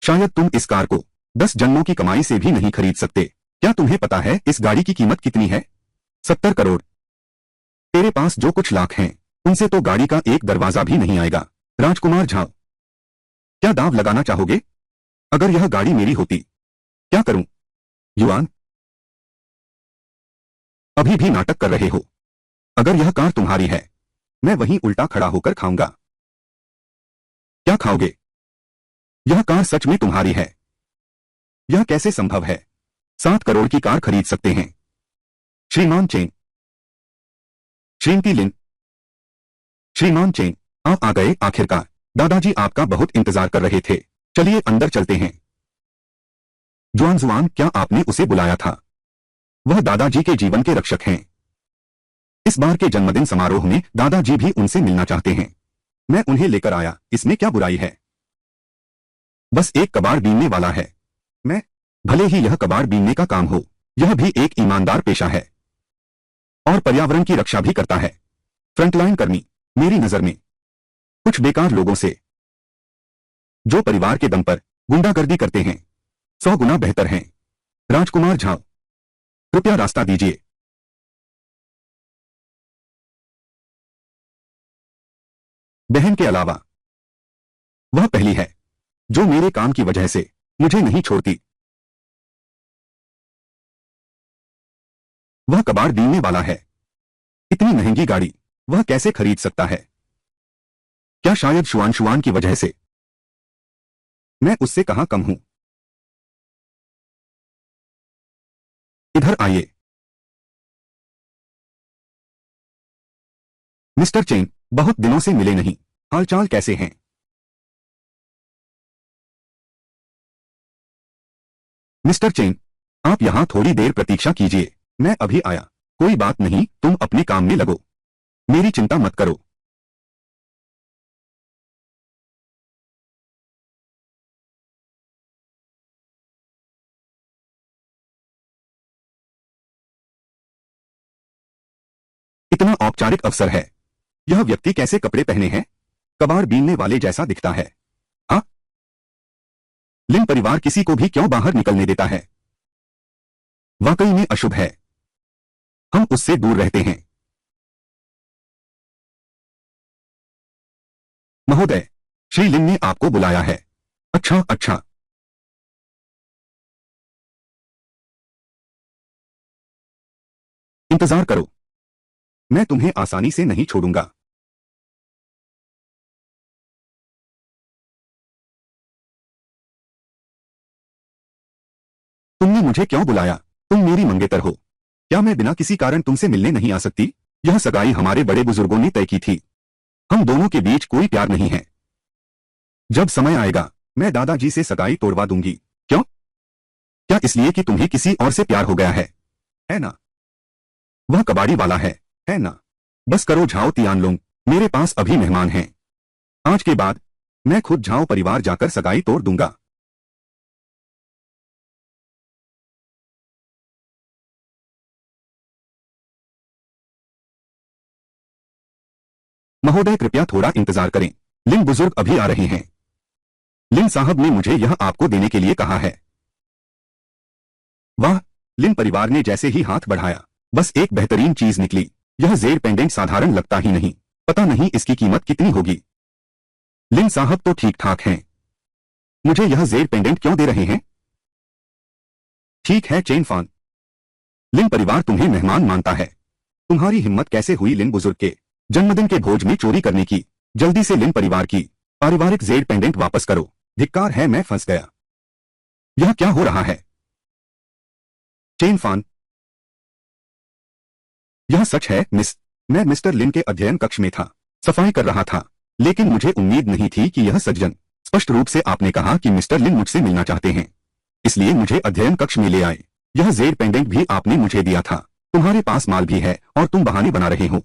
शायद तुम इस कार को 10 जन्मों की कमाई से भी नहीं खरीद सकते। क्या तुम्हें पता है इस गाड़ी की कीमत कितनी है? 70 करोड़। तेरे पास जो कुछ लाख हैं उनसे तो गाड़ी का एक दरवाजा भी नहीं आएगा। राजकुमार झा, क्या दांव लगाना चाहोगे? अगर यह गाड़ी मेरी होती क्या करूं? युवान, अभी भी नाटक कर रहे हो। अगर यह कार तुम्हारी है मैं वहीं उल्टा खड़ा होकर खाऊंगा। क्या खाओगे? यह कार सच में तुम्हारी है? यह कैसे संभव है? 7 करोड़ की कार खरीद सकते हैं? श्रीमान चेन, श्रीमती लिन, श्रीमान चेन, आप आ गए आखिरकार। दादाजी आपका बहुत इंतजार कर रहे थे। चलिए अंदर चलते हैं। जुआन, क्या आपने उसे बुलाया था? वह दादाजी के जीवन के रक्षक हैं। इस बार के जन्मदिन समारोह में दादाजी भी उनसे मिलना चाहते हैं। मैं उन्हें लेकर आया, इसमें क्या बुराई है? बस एक कबाड़ बीनने वाला है। मैं, भले ही यह कबाड़ बीनने का काम हो, यह भी एक ईमानदार पेशा है और पर्यावरण की रक्षा भी करता है। फ्रंटलाइन कर्मी, मेरी नजर में कुछ बेकार लोगों से जो परिवार के दम पर गुंडागर्दी करते हैं 100 गुना बेहतर हैं। राजकुमार झा, कृपया रास्ता दीजिए। बहन के अलावा वह पहली है जो मेरे काम की वजह से मुझे नहीं छोड़ती। वह कबाड़ बीनने वाला है। इतनी महंगी गाड़ी वह कैसे खरीद सकता है? क्या शायद शुआन की वजह से? मैं उससे कहां कम हूं? इधर आइए। मिस्टर चेन, बहुत दिनों से मिले नहीं, हालचाल कैसे हैं? मिस्टर चेन, आप यहां थोड़ी देर प्रतीक्षा कीजिए, मैं अभी आया। कोई बात नहीं, तुम अपने काम में लगो, मेरी चिंता मत करो। इतना औपचारिक अवसर है। यह व्यक्ति कैसे कपड़े पहने हैं? कबाड़ बीनने वाले जैसा दिखता है। हाँ, लिन परिवार किसी को भी क्यों बाहर निकलने देता है? वाकई में अशुभ है। हम उससे दूर रहते हैं। महोदय, श्री लिन ने आपको बुलाया है। अच्छा अच्छा। इंतजार करो, मैं तुम्हें आसानी से नहीं छोड़ूंगा। तुमने मुझे क्यों बुलाया? तुम मेरी मंगेतर हो। क्या मैं बिना किसी कारण तुमसे मिलने नहीं आ सकती? यह सगाई हमारे बड़े बुजुर्गों ने तय की थी। हम दोनों के बीच कोई प्यार नहीं है। जब समय आएगा मैं दादाजी से सगाई तोड़वा दूंगी। क्यों? क्या इसलिए कि तुम्हें किसी और से प्यार हो गया है ना? वह कबाड़ी वाला है ना? बस करो झाओ तियानलोंग, मेरे पास अभी मेहमान हैं। आज के बाद मैं खुद झाओ परिवार जाकर सगाई तोड़ दूंगा। महोदय कृपया थोड़ा इंतजार करें, लिन बुजुर्ग अभी आ रहे हैं। लिन साहब ने मुझे यह आपको देने के लिए कहा है। वाह, लिन परिवार ने जैसे ही हाथ बढ़ाया बस एक बेहतरीन चीज निकली। यह जेर पेंडेंट साधारण लगता ही नहीं, पता नहीं इसकी कीमत कितनी होगी। लिन साहब तो ठीक ठाक हैं, मुझे यह जेर पेंडेंट क्यों दे रहे हैं? ठीक है चेन फान, लिन परिवार तुम्हें मेहमान मानता है। तुम्हारी हिम्मत कैसे हुई लिन बुजुर्ग के जन्मदिन के भोज में चोरी करने की? जल्दी से लिन परिवार की पारिवारिक जेर पेंडेंट वापस करो। धिक्कार है, मैं फंस गया। यह क्या हो रहा है? चेन फान, यह सच है मिस। मैं मिस्टर लिन के अध्ययन कक्ष में था, सफाई कर रहा था, लेकिन मुझे उम्मीद नहीं थी कि यह सज्जन। स्पष्ट रूप से आपने कहा कि मिस्टर लिन मुझसे मिलना चाहते हैं, इसलिए मुझे अध्ययन कक्ष में ले आए। यह जेर पेंडेंट भी आपने मुझे दिया था। तुम्हारे पास माल भी है और तुम बहाने बना रहे हो।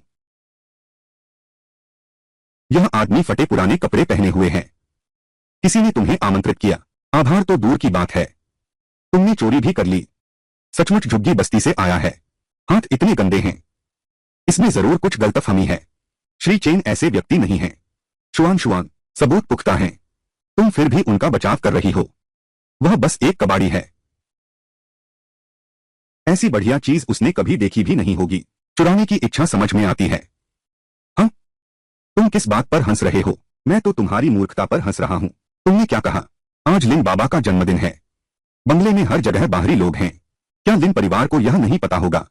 यह आदमी फटे पुराने कपड़े पहने हुए है। किसी ने तुम्हें आमंत्रित किया? आभार तो दूर की बात है, तुमने चोरी भी कर ली। सचमुच झुग्गी बस्ती से आया है। हाथ इतने गंदे हैं, इसमें जरूर कुछ गलतफहमी है। श्री चेन ऐसे व्यक्ति नहीं है। शुआन शुआन, सबूत पुख्ता हैं। तुम फिर भी उनका बचाव कर रही हो। वह बस एक कबाड़ी है। ऐसी बढ़िया चीज उसने कभी देखी भी नहीं होगी। चुराने की इच्छा समझ में आती है। हाँ, तुम किस बात पर हंस रहे हो? मैं तो तुम्हारी मूर्खता पर हंस रहा हूं। तुमने क्या कहा? आज लिन बाबा का जन्मदिन है। बंगले में हर जगह बाहरी लोग हैं। क्या लिन परिवार को यह नहीं पता होगा?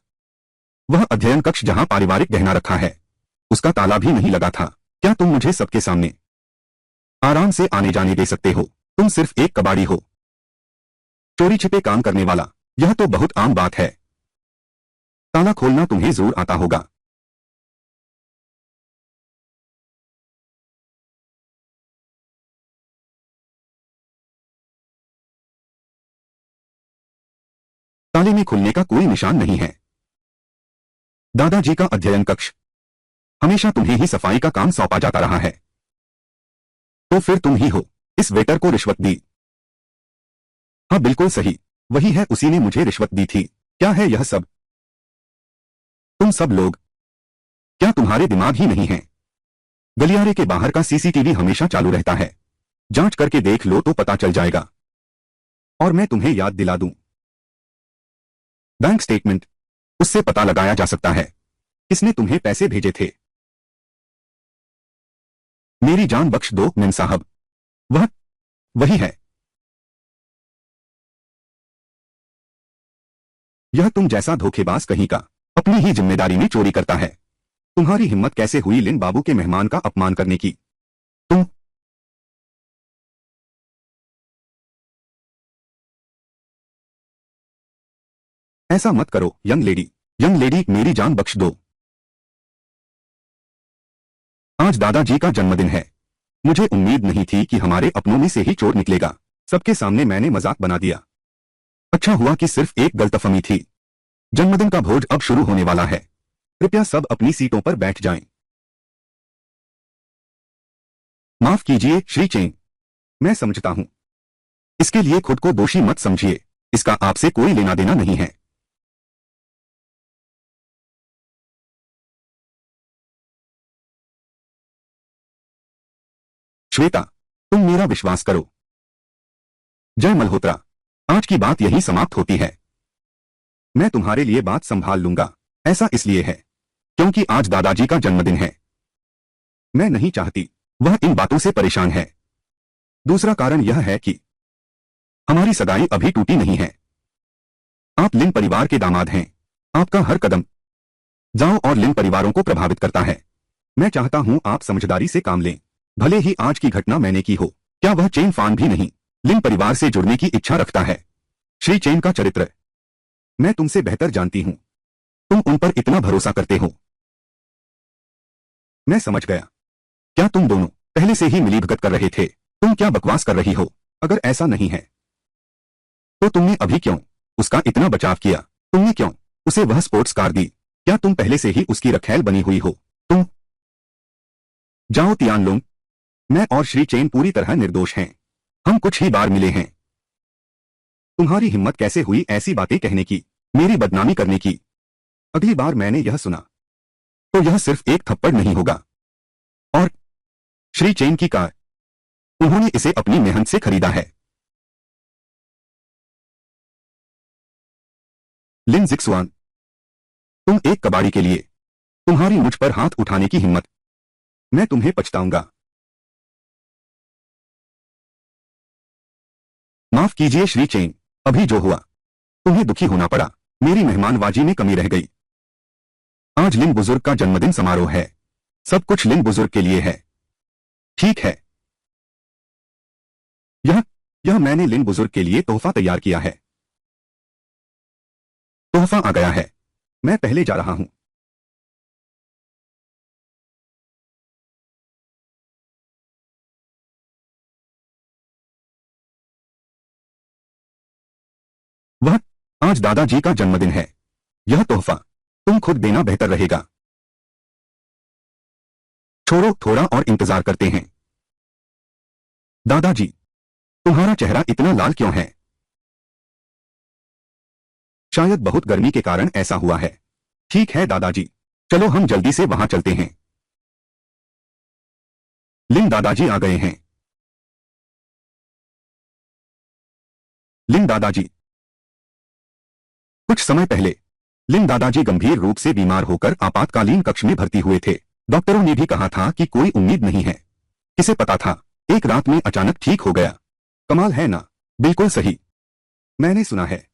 वह अध्ययन कक्ष जहां पारिवारिक गहना रखा है, उसका ताला भी नहीं लगा था। क्या तुम मुझे सबके सामने आराम से आने जाने दे सकते हो? तुम सिर्फ एक कबाड़ी हो, चोरी छिपे काम करने वाला। यह तो बहुत आम बात है। ताला खोलना तुम्हें जरूर आता होगा। ताले में खुलने का कोई निशान नहीं है। दादाजी का अध्ययन कक्ष हमेशा तुम्हें ही सफाई का काम सौंपा जाता रहा है। तो फिर तुम ही हो इस वेटर को रिश्वत दी। हाँ बिल्कुल सही, वही है, उसी ने मुझे रिश्वत दी थी। क्या है यह सब? तुम सब लोग, क्या तुम्हारे दिमाग ही नहीं हैं? गलियारे के बाहर का सीसीटीवी हमेशा चालू रहता है। जांच करके देख लो तो पता चल जाएगा। और मैं तुम्हें याद दिला दूं, बैंक स्टेटमेंट, उससे पता लगाया जा सकता है किसने तुम्हें पैसे भेजे थे। मेरी जान बख्श दो मिन साहब, वह वही है। यह तुम जैसा धोखेबाज कहीं का अपनी ही जिम्मेदारी में चोरी करता है। तुम्हारी हिम्मत कैसे हुई लिन बाबू के मेहमान का अपमान करने की? तुम ऐसा मत करो यंग लेडी। यंग लेडी, मेरी जान बख्श दो। आज दादाजी का जन्मदिन है। मुझे उम्मीद नहीं थी कि हमारे अपनों में से ही चोर निकलेगा। सबके सामने मैंने मजाक बना दिया। अच्छा हुआ कि सिर्फ एक गलतफहमी थी। जन्मदिन का भोज अब शुरू होने वाला है। कृपया सब अपनी सीटों पर बैठ जाएं। माफ कीजिए श्री चेन, मैं समझता हूं। इसके लिए खुद को दोषी मत समझिए। इसका आपसे कोई लेना देना नहीं है। श्वेता, तुम मेरा विश्वास करो। जय मल्होत्रा, आज की बात यही समाप्त होती है। मैं तुम्हारे लिए बात संभाल लूंगा। ऐसा इसलिए है क्योंकि आज दादाजी का जन्मदिन है। मैं नहीं चाहती वह इन बातों से परेशान है। दूसरा कारण यह है कि हमारी सगाई अभी टूटी नहीं है। आप लिन परिवार के दामाद हैं। आपका हर कदम जाओ और लिन परिवारों को प्रभावित करता है। मैं चाहता हूं आप समझदारी से काम लें। भले ही आज की घटना मैंने की हो, क्या वह चेन फान भी नहीं लिन परिवार से जुड़ने की इच्छा रखता है? श्री चेन का चरित्र मैं तुमसे बेहतर जानती हूं। तुम उन पर इतना भरोसा करते हो। मैं समझ गया। क्या तुम दोनों पहले से ही मिलीभगत कर रहे थे? तुम क्या बकवास कर रही हो? अगर ऐसा नहीं है तो तुमने अभी क्यों उसका इतना बचाव किया? तुमने क्यों उसे वह स्पोर्ट्स कार दी? क्या तुम पहले से ही उसकी रखैल बनी हुई हो? तुम जाओ तियानलोंग, मैं और श्री चेन पूरी तरह निर्दोष हैं। हम कुछ ही बार मिले हैं। तुम्हारी हिम्मत कैसे हुई ऐसी बातें कहने की, मेरी बदनामी करने की? अगली बार मैंने यह सुना तो यह सिर्फ एक थप्पड़ नहीं होगा। और श्री चेन की कार, उन्होंने इसे अपनी मेहनत से खरीदा है। लिन जिक्सवान, तुम एक कबाड़ी के लिए तुम्हारी मुझ पर हाथ उठाने की हिम्मत, मैं तुम्हें पछताऊंगा। माफ कीजिए श्री चेन, अभी जो हुआ तुम्हें दुखी होना पड़ा। मेरी मेहमानबाजी में कमी रह गई। आज लिन बुजुर्ग का जन्मदिन समारोह है। सब कुछ लिन बुजुर्ग के लिए है। ठीक है, यह यह मैंने लिन बुजुर्ग के लिए तोहफा तैयार किया है। तोहफा आ गया है। मैं पहले जा रहा हूं। वह आज दादाजी का जन्मदिन है। यह तोहफा तुम खुद देना बेहतर रहेगा। छोड़ो, थोड़ा और इंतजार करते हैं। दादाजी, तुम्हारा चेहरा इतना लाल क्यों है? शायद बहुत गर्मी के कारण ऐसा हुआ है। ठीक है दादाजी, चलो हम जल्दी से वहां चलते हैं। लिन दादाजी आ गए हैं। लिन दादाजी। कुछ समय पहले लिन दादाजी गंभीर रूप से बीमार होकर आपातकालीन कक्ष में भर्ती हुए थे। डॉक्टरों ने भी कहा था कि कोई उम्मीद नहीं है। किसे पता था, एक रात में अचानक ठीक हो गया। कमाल है ना? बिल्कुल सही। मैंने सुना है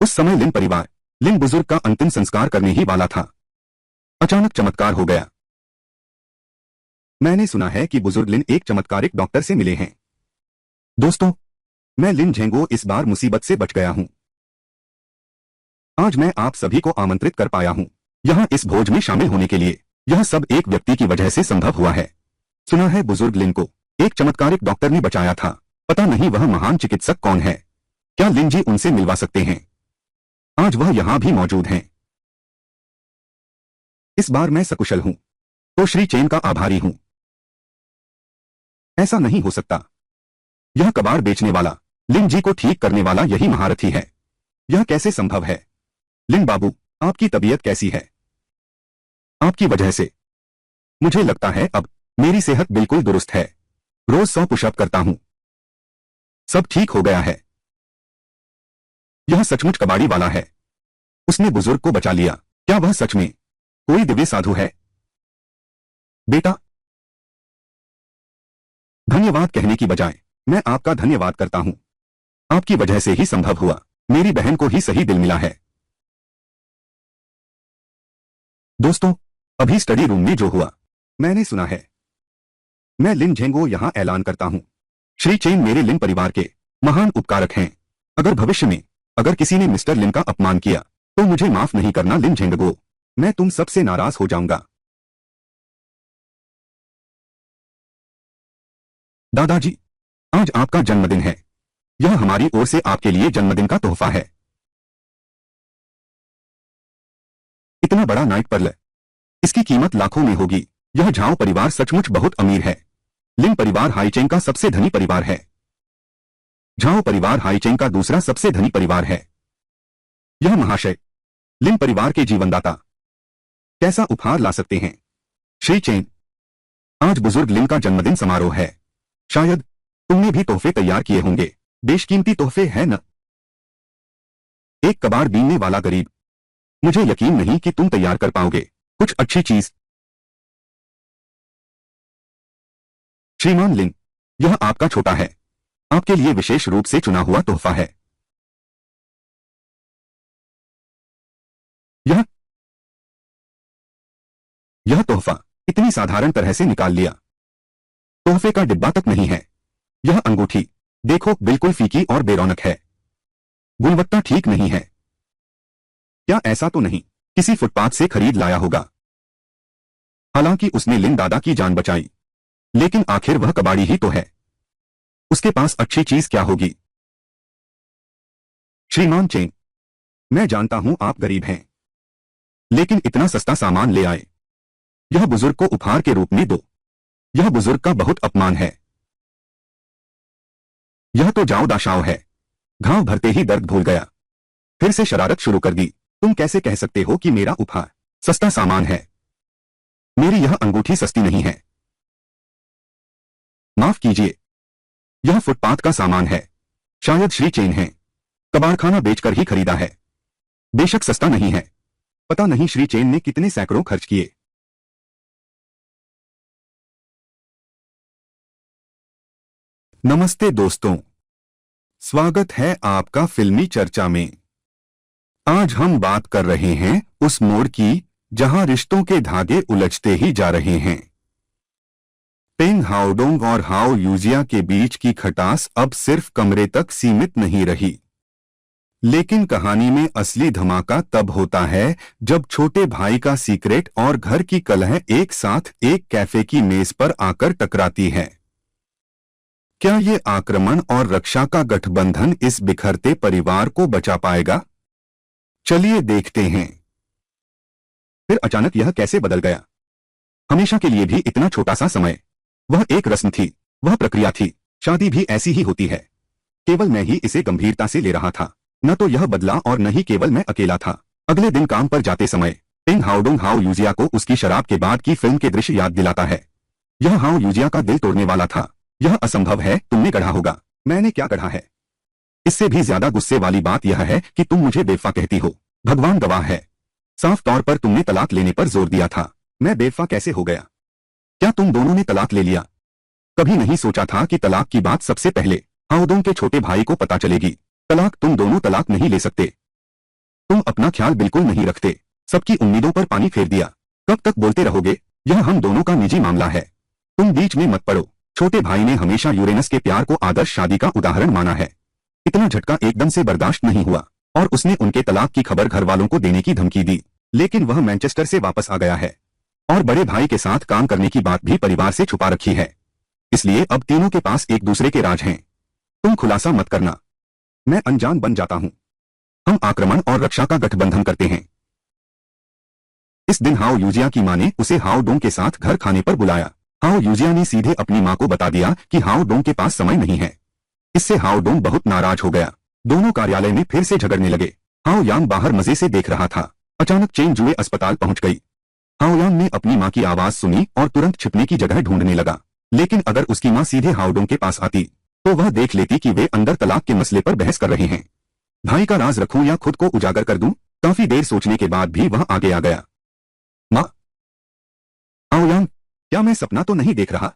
उस समय लिन परिवार लिन बुजुर्ग का अंतिम संस्कार करने ही वाला था। अचानक चमत्कार हो गया। मैंने सुना है कि बुजुर्ग लिन एक चमत्कारिक डॉक्टर से मिले हैं। दोस्तों, मैं लिन झेंगो इस बार मुसीबत से बच गया हूं। आज मैं आप सभी को आमंत्रित कर पाया हूं यहां इस भोज में शामिल होने के लिए। यह सब एक व्यक्ति की वजह से संभव हुआ है। सुना है बुजुर्ग लिन को एक चमत्कारिक डॉक्टर ने बचाया था। पता नहीं वह महान चिकित्सक कौन है। क्या लिन जी उनसे मिलवा सकते हैं? आज वह यहां भी मौजूद हैं। इस बार मैं सकुशल हूं तो श्री चेन का आभारी हूं। ऐसा नहीं हो सकता। यह कबाड़ बेचने वाला लिन जी को ठीक करने वाला यही महारथी है। यह कैसे संभव है? लिन बाबू, आपकी तबीयत कैसी है? आपकी वजह से मुझे लगता है अब मेरी सेहत बिल्कुल दुरुस्त है। रोज 100 पुशअप करता हूं। सब ठीक हो गया है। यह सचमुच कबाड़ी वाला है। उसने बुजुर्ग को बचा लिया। क्या वह सच में कोई दिव्य साधु है? बेटा, धन्यवाद कहने की बजाय मैं आपका धन्यवाद करता हूं। आपकी वजह से ही संभव हुआ। मेरी बहन को ही सही दिल मिला है। दोस्तों, अभी स्टडी रूम में जो हुआ, मैंने सुना है। मैं लिन झेंगो यहां ऐलान करता हूं, श्री चेन मेरे लिन परिवार के महान उपकारक हैं। अगर भविष्य में अगर किसी ने मिस्टर लिन का अपमान किया तो मुझे माफ नहीं करना लिन झेंगो। मैं तुम सबसे नाराज हो जाऊंगा। दादाजी, आज आपका जन्मदिन है। यह हमारी ओर से आपके लिए जन्मदिन का तोहफा है। इतना बड़ा नाइट पर्ल, इसकी कीमत लाखों में होगी। यह झाओ परिवार सचमुच बहुत अमीर है। लिन परिवार हाईचेंग का सबसे धनी परिवार है। झाओ परिवार हाईचेंग का दूसरा सबसे धनी परिवार है। यह महाशय लिन परिवार के जीवनदाता कैसा उपहार ला सकते हैं? श्री चेन, आज बुजुर्ग लिन का जन्मदिन समारोह है। शायद तुमने भी तोहफे तैयार किए होंगे। बेशकीमती तोहफे है न? एक कबाड़ बीनने वाला गरीब। मुझे यकीन नहीं कि तुम तैयार कर पाओगे कुछ अच्छी चीज। श्रीमान लिन, यह आपका छोटा है। आपके लिए विशेष रूप से चुना हुआ तोहफा है। यह तोहफा इतनी साधारण तरह से निकाल लिया। तोहफे का डिब्बा तक नहीं है। यह अंगूठी देखो, बिल्कुल फीकी और बेरौनक है। गुणवत्ता ठीक नहीं है। क्या ऐसा तो नहीं किसी फुटपाथ से खरीद लाया होगा? हालांकि उसने लिन दादा की जान बचाई, लेकिन आखिर वह कबाड़ी ही तो है। उसके पास अच्छी चीज क्या होगी? श्रीमान चेन, मैं जानता हूं आप गरीब हैं, लेकिन इतना सस्ता सामान ले आए। यह बुजुर्ग को उपहार के रूप में दो। यह बुजुर्ग का बहुत अपमान है। यह तो जाओ दाशाओ है। घाव भरते ही दर्द भूल गया। फिर से शरारत शुरू कर दी। तुम कैसे कह सकते हो कि मेरा उपहार सस्ता सामान है? मेरी यह अंगूठी सस्ती नहीं है। माफ कीजिए, यह फुटपाथ का सामान है। शायद श्री चेन है कबाड़खाना बेचकर ही खरीदा है। बेशक सस्ता नहीं है। पता नहीं श्री चेन ने कितने सैकड़ों खर्च किए। नमस्ते दोस्तों, स्वागत है आपका फिल्मी चर्चा में। आज हम बात कर रहे हैं उस मोड़ की जहां रिश्तों के धागे उलझते ही जा रहे हैं। पेंग हाओडोंग और हाओ यूजिया के बीच की खटास अब सिर्फ कमरे तक सीमित नहीं रही। लेकिन कहानी में असली धमाका तब होता है जब छोटे भाई का सीक्रेट और घर की कलह एक साथ एक कैफे की मेज पर आकर टकराती है। क्या ये आक्रमण और रक्षा का गठबंधन इस बिखरते परिवार को बचा पाएगा? चलिए देखते हैं। फिर अचानक यह कैसे बदल गया? हमेशा के लिए भी इतना छोटा सा समय। वह एक रस्म थी, वह प्रक्रिया थी। शादी भी ऐसी ही होती है। केवल मैं ही इसे गंभीरता से ले रहा था। न तो यह बदला और न ही केवल मैं अकेला था। अगले दिन काम पर जाते समय पेंग हाओडोंग हाओ यूजिया को उसकी शराब के बाद की फिल्म के दृश्य याद दिलाता है। यह हाओ यूजिया का दिल तोड़ने वाला था। यह असंभव है, तुमने गढ़ा होगा। मैंने क्या गढ़ा है? इससे भी ज्यादा गुस्से वाली बात यह है कि तुम मुझे बेवफा कहती हो। भगवान गवाह है, साफ तौर पर तुमने तलाक लेने पर जोर दिया था। मैं बेवफा कैसे हो गया? क्या तुम दोनों ने तलाक ले लिया? कभी नहीं सोचा था कि तलाक की बात सबसे पहले हाओडोंग के छोटे भाई को पता चलेगी। तलाक, तुम दोनों तलाक नहीं ले सकते। तुम अपना ख्याल बिल्कुल नहीं रखते। सबकी उम्मीदों पर पानी फेर दिया। कब तक बोलते रहोगे? यह हम दोनों का निजी मामला है, तुम बीच में मत पड़ो। छोटे भाई ने हमेशा यूरेनस के प्यार को आदर्श शादी का उदाहरण माना है। इतना झटका एकदम से बर्दाश्त नहीं हुआ और उसने उनके तलाक की खबर घर वालों को देने की धमकी दी। लेकिन वह मैनचेस्टर से वापस आ गया है और बड़े भाई के साथ काम करने की बात भी परिवार से छुपा रखी है। इसलिए अब तीनों के पास एक दूसरे के राज हैं। तुम खुलासा मत करना, मैं अनजान बन जाता हूं। हम आक्रमण और रक्षा का गठबंधन करते हैं। इस दिन हाओ यूजिया की मां ने उसे हाओ डोंग के साथ घर खाने पर बुलाया। हाओ यूजिया ने सीधे अपनी मां को बता दिया कि हाओ डोंग के पास समय नहीं है। इससे हाओ डोंग बहुत नाराज हो गया। दोनों कार्यालय में फिर से झगड़ने लगे। हाओ यांग बाहर मजे से देख रहा था। अचानक चेन जुए अस्पताल पहुंच गई। हाओ यांग ने अपनी मां की आवाज सुनी और तुरंत छिपने की जगह ढूंढने लगा। लेकिन अगर उसकी मां सीधे हाओ डोंग के पास आती तो वह देख लेती कि वे अंदर तलाक के मसले पर बहस कर रहे हैं। भाई का राज रखूं या खुद को उजागर कर दूं? काफी देर सोचने के बाद भी वह आगे आ गया। मां, हाओ यांग, क्या मैं सपना तो नहीं देख रहा?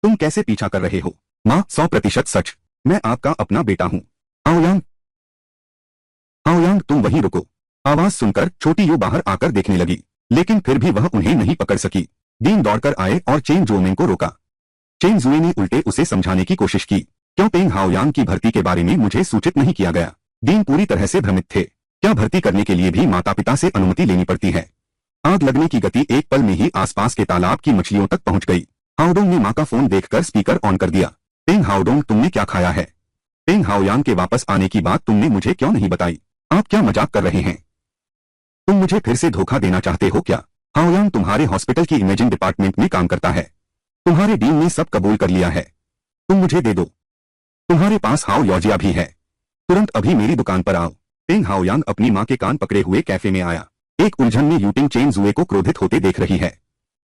तुम कैसे पीछा कर रहे हो? मां, 100% सच, मैं आपका अपना बेटा हूं। हाओ यांग, हाओ यांग, तुम वहीं रुको। आवाज सुनकर छोटी यू बाहर आकर देखने लगी, लेकिन फिर भी वह उन्हें नहीं पकड़ सकी। डीन दौड़कर आए और चेन जोमिंग को रोका। चेन जुए ने उल्टे उसे समझाने की कोशिश की। क्यों पेंग हाओ यांग की भर्ती के बारे में मुझे सूचित नहीं किया गया? डीन पूरी तरह से भ्रमित थे। क्या भर्ती करने के लिए भी माता पिता से अनुमति लेनी पड़ती है? आग लगने की गति एक पल में ही आसपास के तालाब की मछलियों तक पहुंच गई। हाओडोंग ने मां का फोन देखकर स्पीकर ऑन कर दिया। पेंग हाओडोंग, तुमने क्या खाया है? पेंग हाओयांग के वापस आने की बात तुमने मुझे क्यों नहीं बताई? आप क्या मजाक कर रहे हैं? तुम मुझे फिर से धोखा देना चाहते हो क्या? हाओयांग तुम्हारे हॉस्पिटल की इमेजिंग डिपार्टमेंट में काम करता है। तुम्हारे डीन ने सब कबूल कर लिया है। तुम मुझे दे दो। तुम्हारे पास हाओ योजिया भी है। तुरंत अभी मेरी दुकान पर आओ। पेंग हाओयांग अपनी मां के कान पकड़े हुए कैफे में आया। एक उलझन में यूटिंग चेन जुए को क्रोधित होते देख रही है।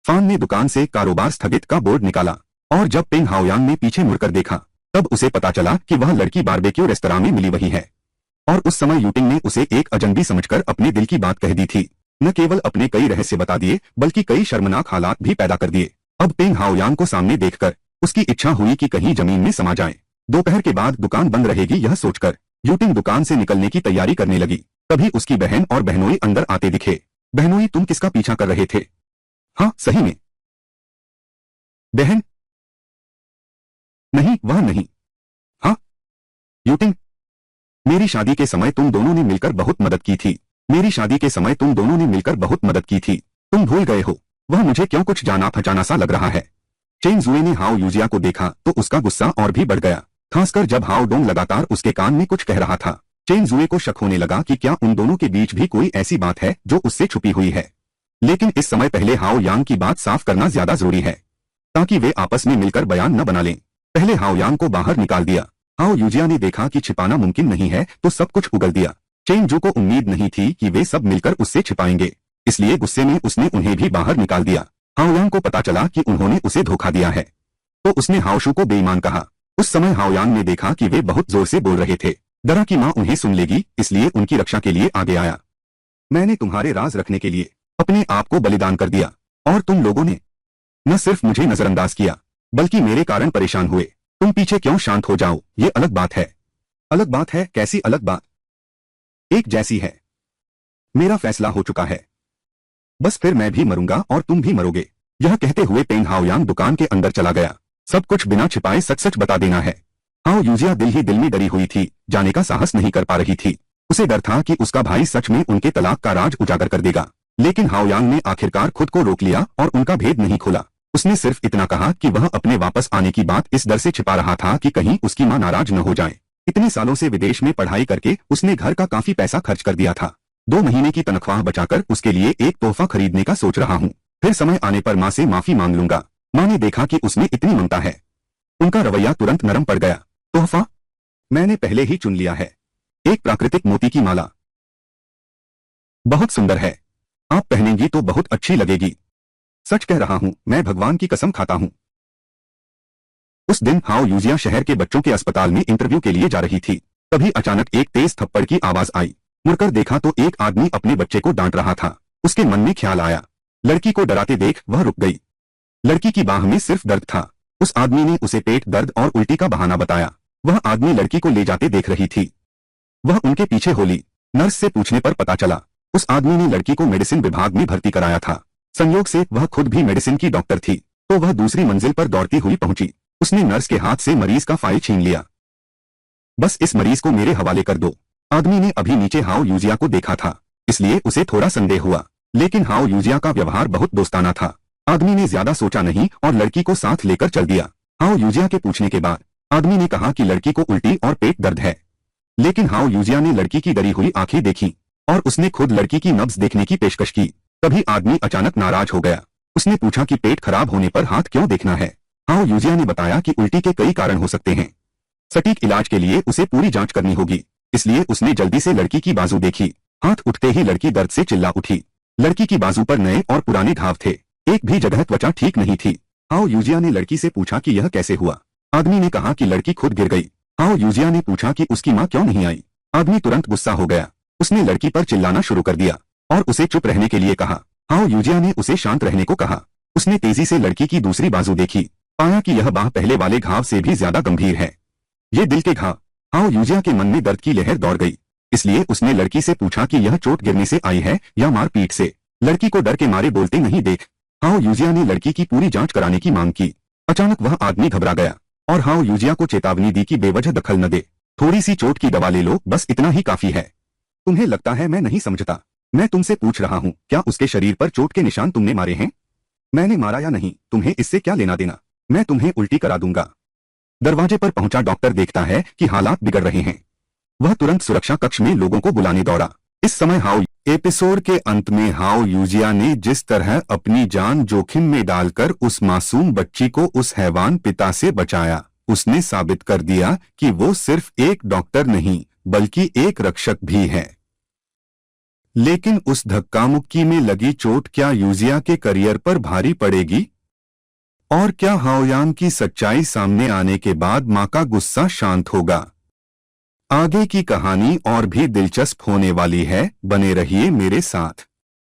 फान ने दुकान से कारोबार स्थगित का बोर्ड निकाला और जब पेंग हाओयांग ने पीछे मुड़कर देखा तब उसे पता चला कि वह लड़की बारबेक्यू रेस्तरां में मिली वही है। और उस समय यूटिंग ने उसे एक अजनबी समझकर अपने दिल की बात कह दी थी। न केवल अपने कई रहस्य बता दिए बल्कि कई शर्मनाक हालात भी पैदा कर दिए। अब पेंग हाओयांग को सामने देखकर उसकी इच्छा हुई कि कहीं जमीन में समा जाए। दोपहर के बाद दुकान बंद रहेगी यह सोचकर यूटिंग दुकान से निकलने की तैयारी करने लगी। तभी उसकी बहन और बहनोई अंदर आते दिखे। बहनोई, तुम किसका पीछा कर रहे थे? हाँ, सही में। बहन, नहीं, वह नहीं। हाँ, यूटिंग, मेरी शादी के समय तुम दोनों ने मिलकर बहुत मदद की थी। मेरी शादी के समय तुम दोनों ने मिलकर बहुत मदद की थी। तुम भूल गए हो? वह मुझे क्यों कुछ जाना पहचाना सा लग रहा है। चेन जुए ने हाओ यूजिया को देखा तो उसका गुस्सा और भी बढ़ गया, खासकर जब हाओ डोंग लगातार उसके कान में कुछ कह रहा था। चेन जुए को शक होने लगा कि क्या उन दोनों के बीच भी कोई ऐसी बात है जो उससे छुपी हुई है। लेकिन इस समय पहले हाओ यांग की बात साफ करना ज्यादा जरूरी है ताकि वे आपस में मिलकर बयान न बना लें। पहले हाओ यांग को बाहर निकाल दिया। हाओ यूजिया ने देखा कि छिपाना मुमकिन नहीं है तो सब कुछ उगल दिया। चेन जू को उम्मीद नहीं थी कि वे सब मिलकर उससे छिपाएंगे, इसलिए गुस्से में उसने उन्हें भी बाहर निकाल दिया। हाओ यांग को पता चला कि उन्होंने उसे धोखा दिया है तो उसने हाओशू को बेईमान कहा। उस समय हाओ यांग ने देखा कि वे बहुत जोर से बोल रहे थे। डरा कि मां उन्हें सुन लेगी, इसलिए उनकी रक्षा के लिए आगे आया। मैंने तुम्हारे राज रखने के लिए अपने आप को बलिदान कर दिया और तुम लोगों ने न सिर्फ मुझे नजरअंदाज किया बल्कि मेरे कारण परेशान हुए। तुम पीछे क्यों शांत हो जाओ, ये अलग बात है। अलग बात है? कैसी अलग बात? एक जैसी है। मेरा फैसला हो चुका है। बस फिर मैं भी मरूंगा और तुम भी मरोगे। यह कहते हुए पेंग हाओयांग दुकान के अंदर चला गया। सब कुछ बिना छिपाए सच सच बता देना है। हाओ यूजिया दिल ही दिल में डरी हुई थी, जाने का साहस नहीं कर पा रही थी। उसे डर था कि उसका भाई सच में उनके तलाक का राज उजागर कर देगा। लेकिन हाओयांग ने आखिरकार खुद को रोक लिया और उनका भेद नहीं खोला। उसने सिर्फ इतना कहा कि वह अपने वापस आने की बात इस डर से छिपा रहा था कि कहीं उसकी मां नाराज न हो जाए। इतने सालों से विदेश में पढ़ाई करके उसने घर का काफी पैसा खर्च कर दिया था। 2 महीने की तनख्वाह बचाकर उसके लिए एक तोहफा खरीदने का सोच रहा हूँ। फिर समय आने पर मां से माफी मांग लूंगा। मां ने देखा कि उसमें इतनी ममता है, उनका रवैया तुरंत नरम पड़ गया। तोहफा? मैंने पहले ही चुन लिया है। एक प्राकृतिक मोती की माला। बहुत सुंदर है। आप पहनेंगी तो बहुत अच्छी लगेगी। सच कह रहा हूं, मैं भगवान की कसम खाता हूं। उस दिन हाओ यूजिया शहर के बच्चों के अस्पताल में इंटरव्यू के लिए जा रही थी। तभी अचानक एक तेज थप्पड़ की आवाज आई। मुड़कर देखा तो एक आदमी अपने बच्चे को डांट रहा था। उसके मन में ख्याल आया। लड़की को डराते देख वह रुक गई। लड़की की बाह में सिर्फ दर्द था। उस आदमी ने उसे पेट दर्द और उल्टी का बहाना बताया। वह आदमी लड़की को ले जाते देख रही थी। वह उनके पीछे हो ली। नर्स से पूछने पर पता चला उस आदमी ने लड़की को मेडिसिन विभाग में भर्ती कराया था। संयोग से वह खुद भी मेडिसिन की डॉक्टर थी, तो वह दूसरी मंजिल पर दौड़ती हुई पहुंची। उसने नर्स के हाथ से मरीज का फाइल छीन लिया। बस इस मरीज को मेरे हवाले कर दो। आदमी ने अभी नीचे हाओ यूजिया को देखा था, इसलिए उसे थोड़ा संदेह हुआ, लेकिन हाओ यूजिया का व्यवहार बहुत दोस्ताना था। आदमी ने ज्यादा सोचा नहीं और लड़की को साथ लेकर चल दिया। हाओ यूजिया के पूछने के बाद आदमी ने कहा कि लड़की को उल्टी और पेट दर्द है, लेकिन हाओ यूजिया ने लड़की की डरी हुई आंखें देखी और उसने खुद लड़की की नब्ज देखने की पेशकश की। तभी आदमी अचानक नाराज हो गया। उसने पूछा कि पेट खराब होने पर हाथ क्यों देखना है। हाओ यूजिया ने बताया कि उल्टी के कई कारण हो सकते हैं। सटीक इलाज के लिए उसे पूरी जांच करनी होगी, इसलिए उसने जल्दी से लड़की की बाजू देखी। हाथ उठते ही लड़की दर्द से चिल्ला उठी। लड़की की बाजू पर नए और पुराने घाव थे, एक भी जगह त्वचा ठीक नहीं थी। हाओ यूजिया ने लड़की से पूछा कि यह कैसे हुआ। आदमी ने कहा कि लड़की खुद गिर गई। हाओ यूजिया ने पूछा कि उसकी मां क्यों नहीं आई। आदमी तुरंत गुस्सा हो गया। उसने लड़की पर चिल्लाना शुरू कर दिया और उसे चुप रहने के लिए कहा। हाओ यूजिया ने उसे शांत रहने को कहा। उसने तेजी से लड़की की दूसरी बाजू देखी, पाया कि यह बाह पहले वाले घाव से भी ज्यादा गंभीर है। ये दिल के घाव। हाओ यूजिया के मन में दर्द की लहर दौड़ गई, इसलिए उसने लड़की से पूछा कि यह चोट गिरने से आई है या मारपीट से। लड़की को डर के मारे बोलते नहीं देख हाओ यूजिया ने लड़की की पूरी जांच कराने की मांग की। अचानक वह आदमी घबरा गया और हाओ यूजिया को चेतावनी दी कि बेवजह दखल न दे। थोड़ी सी चोट की दवा ले लो, बस इतना ही काफी है। तुम्हें लगता है मैं नहीं समझता। मैं तुमसे पूछ रहा हूँ, क्या उसके शरीर पर चोट के निशान तुमने मारे हैं? मैंने मारा या नहीं, तुम्हें इससे क्या लेना देना। मैं तुम्हें उल्टी करा दूंगा। दरवाजे पर पहुंचा डॉक्टर देखता है कि हालात बिगड़ रहे हैं। वह तुरंत सुरक्षा कक्ष में लोगों को बुलाने दौड़ा। इस समय हाओ एपिसोड के अंत में हाओ यूजिया ने जिस तरह अपनी जान जोखिम में डालकर उस मासूम बच्ची को उस हैवान पिता से बचाया, उसने साबित कर दिया कि वो सिर्फ एक डॉक्टर नहीं बल्कि एक रक्षक भी है। लेकिन उस धक्का-मुक्की में लगी चोट क्या यूजिया के करियर पर भारी पड़ेगी? और क्या हाओयान की सच्चाई सामने आने के बाद मां का गुस्सा शांत होगा? आगे की कहानी और भी दिलचस्प होने वाली है, बने रहिए मेरे साथ।